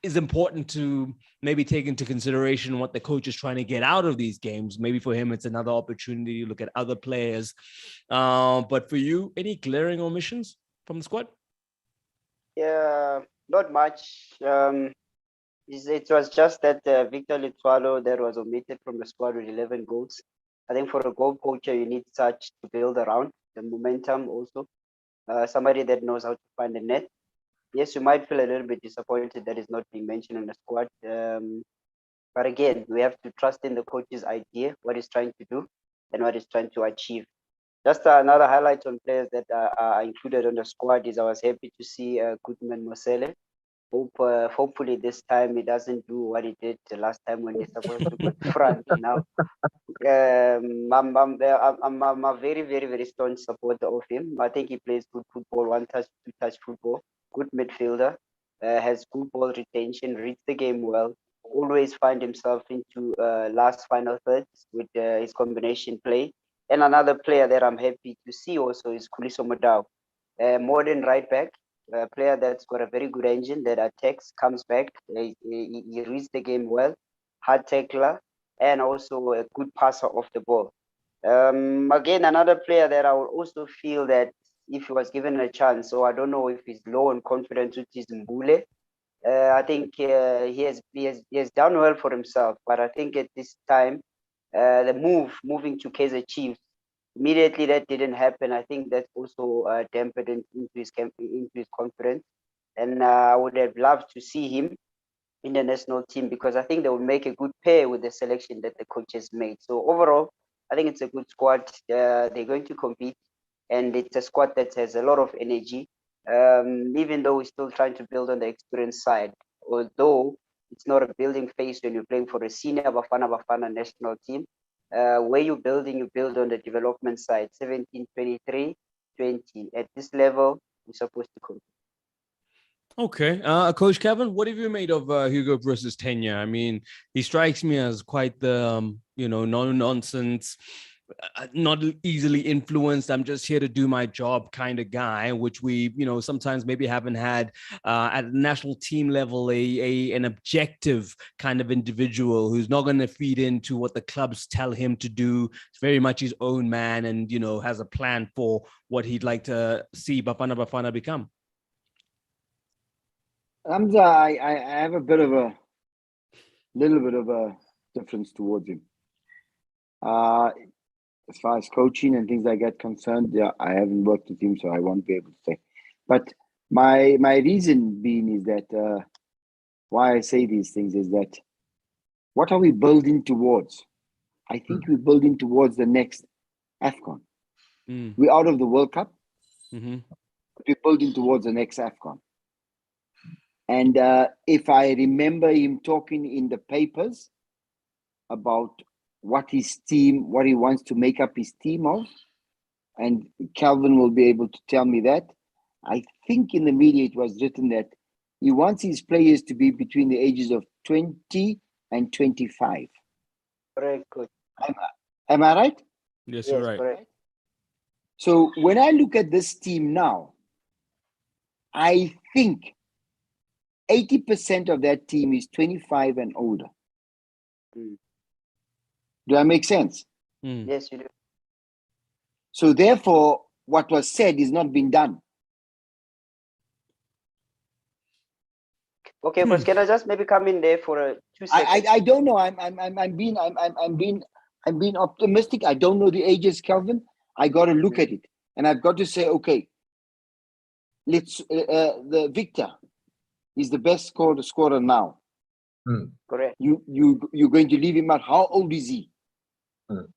Speaker 1: is important to maybe take into consideration what the coach is trying to get out of these games. Maybe for him, it's another opportunity to look at other players. But for you, any glaring omissions from the squad?
Speaker 2: Yeah, not much. It was just that Victor Litualo that was omitted from the squad with 11 goals. I think for a goal poacher, you need such to build around the momentum also. Somebody that knows how to find the net. Yes, you might feel a little bit disappointed that is not being mentioned in the squad. But again, we have to trust in the coach's idea, what he's trying to do, and what he's trying to achieve. Just another highlight on players that are included on the squad is I was happy to see Goodman Mosele. Hopefully this time he doesn't do what he did the last time when he's supposed to go to front. Now, I'm a very, very, very strong supporter of him. I think he plays good football, one touch, two touch football, good midfielder, has good ball retention, reads the game well, always find himself into last final thirds with his combination play. And another player that I'm happy to see also is Kuliso Modao, modern right back, a player that's got a very good engine that attacks, comes back, he reads the game well, hard tackler, and also a good passer of the ball. Again, another player that I would also feel that if he was given a chance, so I don't know if he's low on confidence, which is Mbule. I think he has done well for himself, but I think at this time, moving to Kaizer Chiefs, immediately that didn't happen. I think that also dampened into his confidence, and I would have loved to see him in the national team because I think they will make a good pair with the selection that the coach has made. So overall, I think it's a good squad. They're going to compete, and it's a squad that has a lot of energy. Even though we're still trying to build on the experience side, although it's not a building phase when you're playing for a senior Bafana national team. Where you build on the development side, 17, 23, 20. At this level, you're supposed to compete.
Speaker 1: Okay. Coach Kevin, what have you made of Hugo Broos's tenure? I mean, he strikes me as quite the, no-nonsense, not easily influenced. I'm just here to do my job kind of guy, which we, sometimes maybe haven't had at a national team level, an objective kind of individual who's not going to feed into what the clubs tell him to do. It's very much his own man and, has a plan for what he'd like to see Bafana become.
Speaker 3: Hamza, I have a little bit of a difference towards him. As far as coaching and things like that concerned, yeah, I haven't worked with him, so I won't be able to say. But my reason being is that why I say these things is that what are we building towards? I think we're building towards the next AFCON. We're out of the World Cup.
Speaker 1: Mm-hmm.
Speaker 3: We're building towards the next AFCON. And if I remember him talking in the papers about what he wants to make up his team of, and Calvin will be able to tell me that, I think in the media it was written that he wants his players to be between the ages of 20 and 25.
Speaker 2: Correct, coach.
Speaker 3: Am I right?
Speaker 1: Yes, you're right.
Speaker 2: Correct.
Speaker 3: So when I look at this team now, I think 80% of that team is 25 and older. Do I make sense?
Speaker 2: Yes, you do.
Speaker 3: So therefore, what was said is not being done.
Speaker 2: Okay, but can I just maybe come in there for 2 seconds?
Speaker 3: I don't know. I'm being optimistic. I don't know the ages, Kelvin. I got to look at it, and I've got to say, okay, let's. The Victor is the best scorer now.
Speaker 2: Correct.
Speaker 3: You're going to leave him out. How old is he?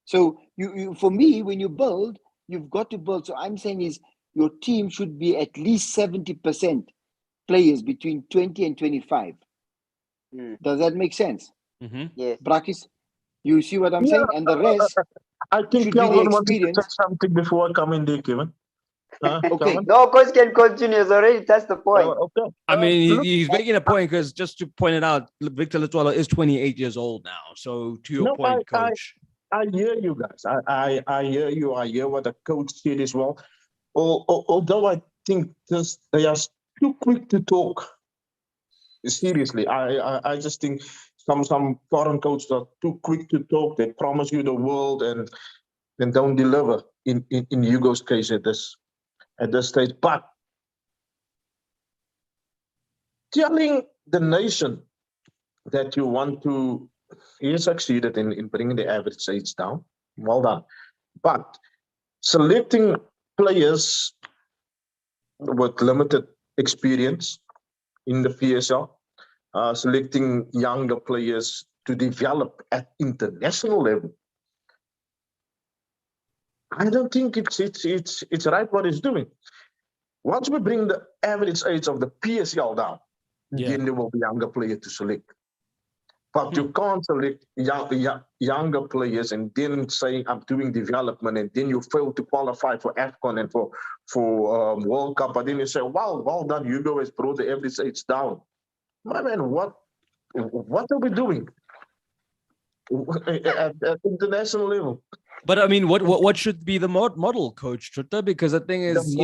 Speaker 3: So you for me, when you build, you've got to build. So I'm saying is your team should be at least 70% players between 20 and 25. Does that make sense?
Speaker 2: Yes.
Speaker 3: Brakis, you see what I'm saying? And the rest
Speaker 4: I think
Speaker 3: should be the
Speaker 4: Kelvin wanted to
Speaker 3: experience.
Speaker 4: say something before I come in there, Kevin.
Speaker 3: Okay.
Speaker 4: Kelvin?
Speaker 2: No, coach can continue. It's already that's the point.
Speaker 4: Okay.
Speaker 1: I mean, he's making a point because just to point it out, Victor Litualo is 28 years old now. So to your point, coach.
Speaker 4: I hear you guys. I hear you. I hear what the coach said as well. although I think they are too quick to talk. Seriously, I just think some foreign coaches are too quick to talk. They promise you the world and then don't deliver. In Hugo's case at this stage, but telling the nation that you want to, he succeeded in bringing the average age down. Well done. But selecting players with limited experience in the PSL, selecting younger players to develop at international level, I don't think it's right what he's doing. Once we bring the average age of the PSL down, then there will be younger players to select. But you can't select younger players and then say I'm doing development, and then you fail to qualify for AFCON and for World Cup. But then you say, "Wow, well done, Hugo has brought the average age down." My man, what are we doing at international level?
Speaker 1: But I mean, what should be the model, Coach Trutta? Because the thing is,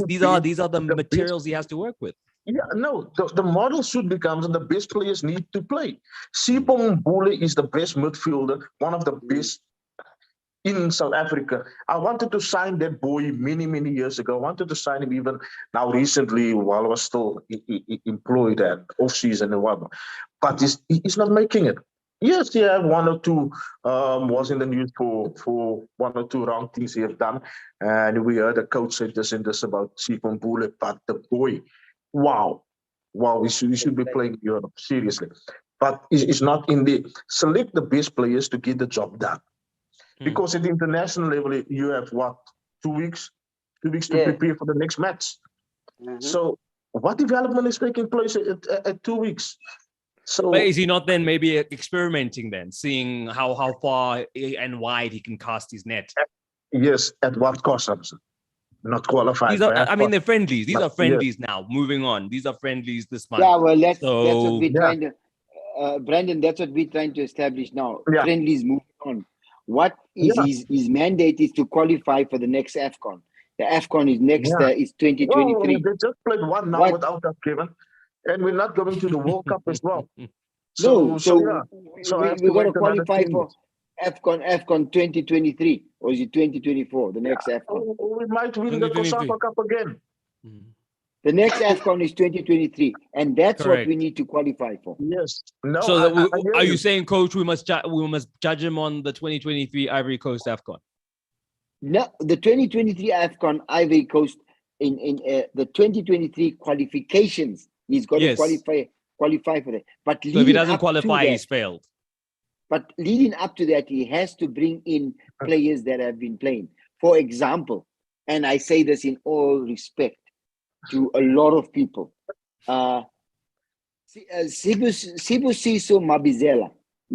Speaker 1: these are the materials he has to work with.
Speaker 4: Yeah, no, the model should become the best players need to play. Sipho Mbule is the best midfielder, one of the best in South Africa. I wanted to sign that boy many, many years ago. I wanted to sign him even now recently while I was still employed at off-season and whatnot. But he's not making it. Yes, yeah, one or two was in the news for one or two wrong things he have done. And we heard a coach say this and this about Sipho Mbule, but the boy, wow, he should be playing in Europe, seriously. But it's not in the select the best players to get the job done. Because at the international level, you have what, 2 weeks? 2 weeks to prepare for the next match. So what development is taking place at 2 weeks? So,
Speaker 1: but is he not then maybe experimenting then, seeing how far and wide he can cast his net?
Speaker 4: Yes, at what cost, Amazulu? Not qualified.
Speaker 1: They're friendlies. These are friendlies now. Moving on. These are friendlies this month.
Speaker 3: Yeah, well, that's what we're trying to, Brandon, that's what we're trying to establish now.
Speaker 4: Yeah.
Speaker 3: Friendlies moving on. What is his mandate is to qualify for the next AFCON. The AFCON is next is 2023.
Speaker 4: Well, they just played one now without us, Kevin. And we're not going to the World Cup as well.
Speaker 3: We're going to qualify for AFCON 2023, or is it 2024, the next AFCON?
Speaker 4: We might win the COSAFA Cup again.
Speaker 3: The next AFCON is 2023, and that's what we need to qualify for.
Speaker 4: Yes. No.
Speaker 1: So are you saying, Coach, we must judge him on the 2023 Ivory Coast AFCON?
Speaker 3: No, the 2023 AFCON Ivory Coast in the 2023 qualifications, he's got to qualify for that. But
Speaker 1: so if he doesn't qualify, he's failed.
Speaker 3: But leading up to that, he has to bring in players that have been playing. For example, and I say this in all respect to a lot of people, Sibusiso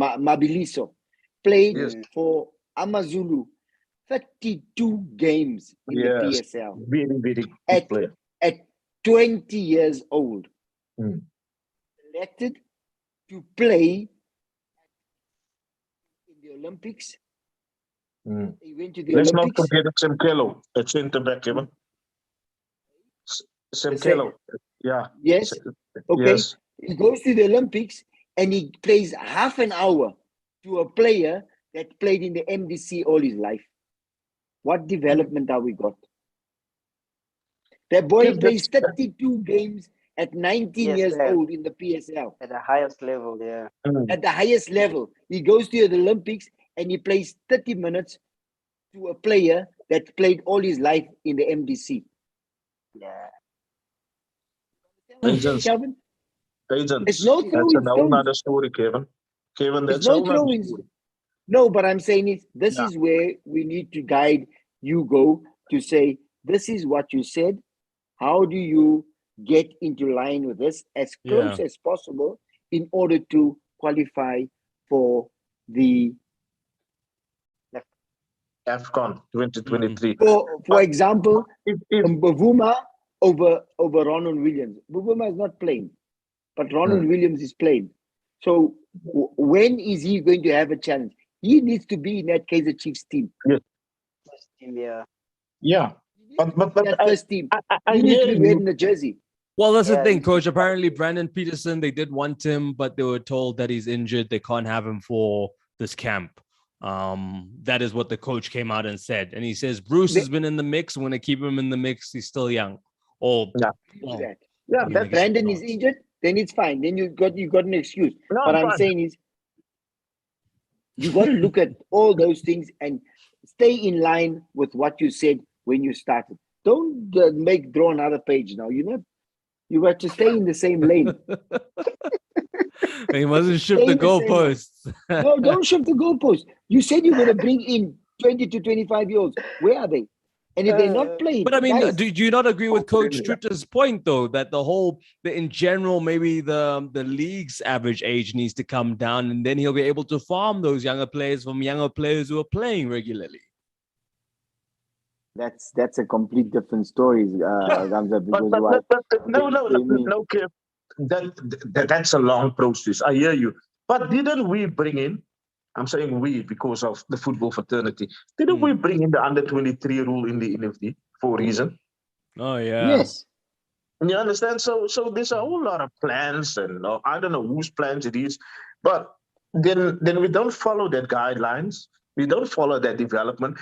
Speaker 3: Mabiliso played for Amazulu 32 games in the PSL.
Speaker 4: Very, very good player.
Speaker 3: At 20 years old. Selected to play in the Olympics. He went to the
Speaker 4: Let's
Speaker 3: Olympics.
Speaker 4: not forget Semkelo at centre back, Kevin. Semkelo. Yeah.
Speaker 3: Yes. Okay.
Speaker 4: Yes.
Speaker 3: He goes to the Olympics and he plays half an hour to a player that played in the MDC all his life. What development have we got? That boy plays 32 games at 19 years old in the PSL.
Speaker 2: At the highest level, yeah.
Speaker 3: At the highest level. He goes to the Olympics and he plays 30 minutes to a player that played all his life in the MDC.
Speaker 2: Yeah.
Speaker 3: Kelvin?
Speaker 4: Agents.
Speaker 3: It's no
Speaker 4: That's another story, Kevin. Kevin, that's
Speaker 3: no throw-ins. No, but I'm saying this is where we need to guide Hugo to say, this is what you said. How do you get into line with this as close as possible in order to qualify for the
Speaker 4: AFCON 2023?
Speaker 3: For example, Bavuma over Ronald Williams. Bavuma is not playing, but Ronald Williams is playing. So when is he going to have a challenge? He needs to be in that Kaizer Chiefs team.
Speaker 2: Yeah.
Speaker 4: Yeah.
Speaker 3: He
Speaker 4: But
Speaker 3: that first team.
Speaker 4: I
Speaker 3: He needs
Speaker 4: hear
Speaker 3: to be
Speaker 4: you.
Speaker 3: wearing the jersey.
Speaker 1: Well, that's the
Speaker 2: Yeah,
Speaker 1: thing, coach. Apparently, Brandon Peterson, they did want him, but they were told that he's injured. They can't have him for this camp. That is what the coach came out and said. And he says Bruce has been in the mix. I'm going to keep him in the mix. He's still young. Or
Speaker 4: Yeah.
Speaker 1: well,
Speaker 4: Yeah,
Speaker 1: even
Speaker 3: If
Speaker 1: again,
Speaker 3: Brandon
Speaker 1: not.
Speaker 3: is injured, then it's fine. Then you got an excuse.
Speaker 4: No,
Speaker 3: What
Speaker 4: I'm
Speaker 3: I'm
Speaker 4: fine.
Speaker 3: saying is, you got to look at all those things and stay in line with what you said when you started. Don't draw another page now. You got to stay in the same lane.
Speaker 1: He mustn't shift
Speaker 3: Stay
Speaker 1: the
Speaker 3: in the same line.
Speaker 1: goalposts.
Speaker 3: No, don't shift the goalpost. You said you're going to bring in 20 to 25-year-olds. Where are they? And if they're not playing,
Speaker 1: But I mean,
Speaker 3: guys,
Speaker 1: do you not agree with Coach Strutter's point, though, that in general, maybe the league's average age needs to come down, and then he'll be able to farm those younger players from younger players who are playing regularly?
Speaker 3: that's a complete different story, Gamza, because
Speaker 4: No, Kev. That's a long process. I hear you. But didn't we bring in? I'm saying we because of the football fraternity. Didn't we bring in the under 23 rule in the NFD for a reason?
Speaker 1: Oh yeah.
Speaker 3: Yes.
Speaker 4: You understand? So there's a whole lot of plans, and I don't know whose plans it is, but then we don't follow that guidelines. We don't follow that development.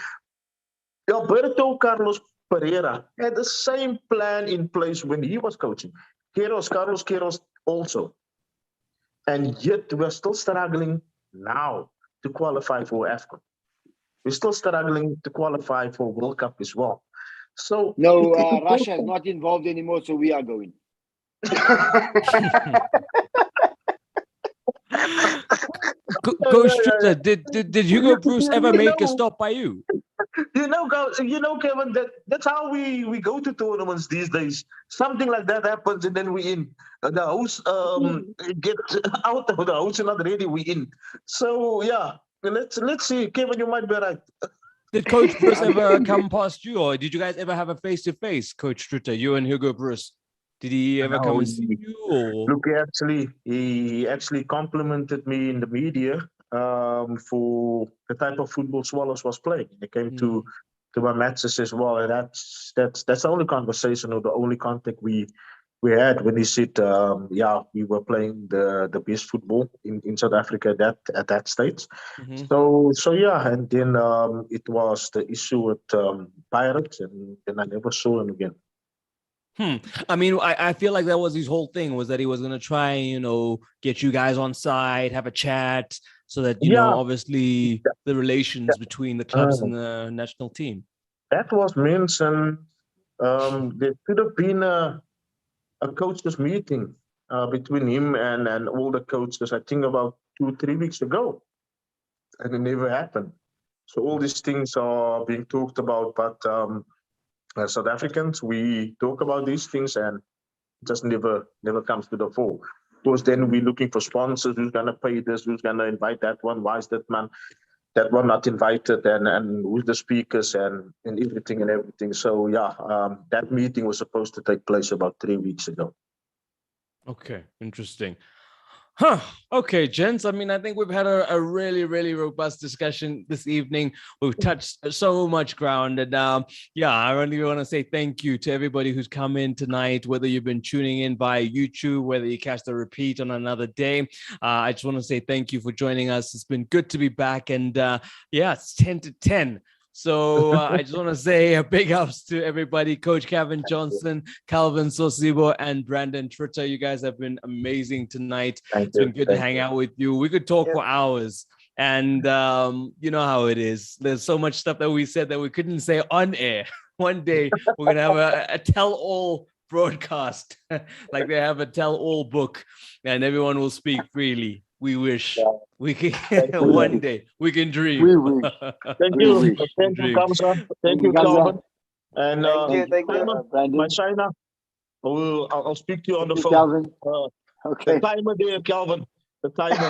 Speaker 4: Alberto Carlos Pereira had the same plan in place when he was coaching. Carlos Queiroz also. And yet we're still struggling now to qualify for AFCON. We're still struggling to qualify for World Cup as well. So
Speaker 3: no, Russia is not involved anymore, so we are going.
Speaker 1: Coach Strutter, did Hugo Bruce ever make a stop by you?
Speaker 4: Kevin, that's how we go to tournaments these days. Something like that happens, and then we in. The host get out of the house and not ready, we in. So yeah, let's see. Kevin, you might be right.
Speaker 1: Did Coach Bruce ever come past you, or did you guys ever have a face-to-face, Coach Strutter, you and Hugo Bruce? Did he ever come and see you? Or?
Speaker 4: Look, he actually complimented me in the media for the type of football Swallows was playing. They came to my matches as well, and that's the only conversation or the only contact we had when he said, we were playing the best football in South Africa at that stage. So yeah, and then it was the issue with Pirates, and then I never saw him again.
Speaker 1: I mean, I feel like that was his whole thing, was that he was going to try, get you guys on side, have a chat, so that, obviously the relations between the clubs and the national team.
Speaker 4: That was mentioned. There should have been a coaches meeting between him and all the coaches, I think about 2-3 weeks ago. And it never happened. So all these things are being talked about, but as South Africans, we talk about these things and it just never comes to the fore. Because then we're looking for sponsors, who's going to pay this, who's going to invite that one, why is that one not invited, and who's the speakers and everything. So yeah, that meeting was supposed to take place about 3 weeks ago.
Speaker 1: Okay, interesting. Okay, gents. I mean, I think we've had a really, really robust discussion this evening. We've touched so much ground. And I really want to say thank you to everybody who's come in tonight, whether you've been tuning in via YouTube, whether you catch the repeat on another day. I just want to say thank you for joining us. It's been good to be back. And it's 10 to 10. So I just want to say a big ups to everybody, Coach Kevin Johnson, Calvin Sosibo, and Brandon Trutter. You guys have been amazing tonight. It's been good to hang out with you. We could talk for hours. And you know how it is. There's so much stuff that we said that we couldn't say on air. One day we're going to have a tell-all broadcast, like they have a tell-all book, and everyone will speak freely. We wish we can one day we can dream.
Speaker 3: We wish.
Speaker 4: Thank you. Thank you, Kamsa. Thank you, Calvin. And
Speaker 2: thank you.
Speaker 4: my China. I'll speak to you on the phone.
Speaker 3: Calvin. Okay.
Speaker 4: The timer there, Calvin. The timer.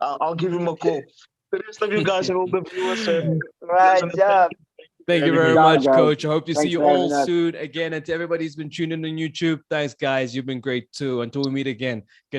Speaker 4: I'll give him a call. The rest of you guys and all the viewers.
Speaker 2: Right job.
Speaker 1: Thank you very much,
Speaker 3: guys.
Speaker 1: Coach. I hope to see you all
Speaker 3: us.
Speaker 1: soon again. And to everybody who's been tuning in on YouTube, thanks, guys. You've been great too. Until we meet again. Good.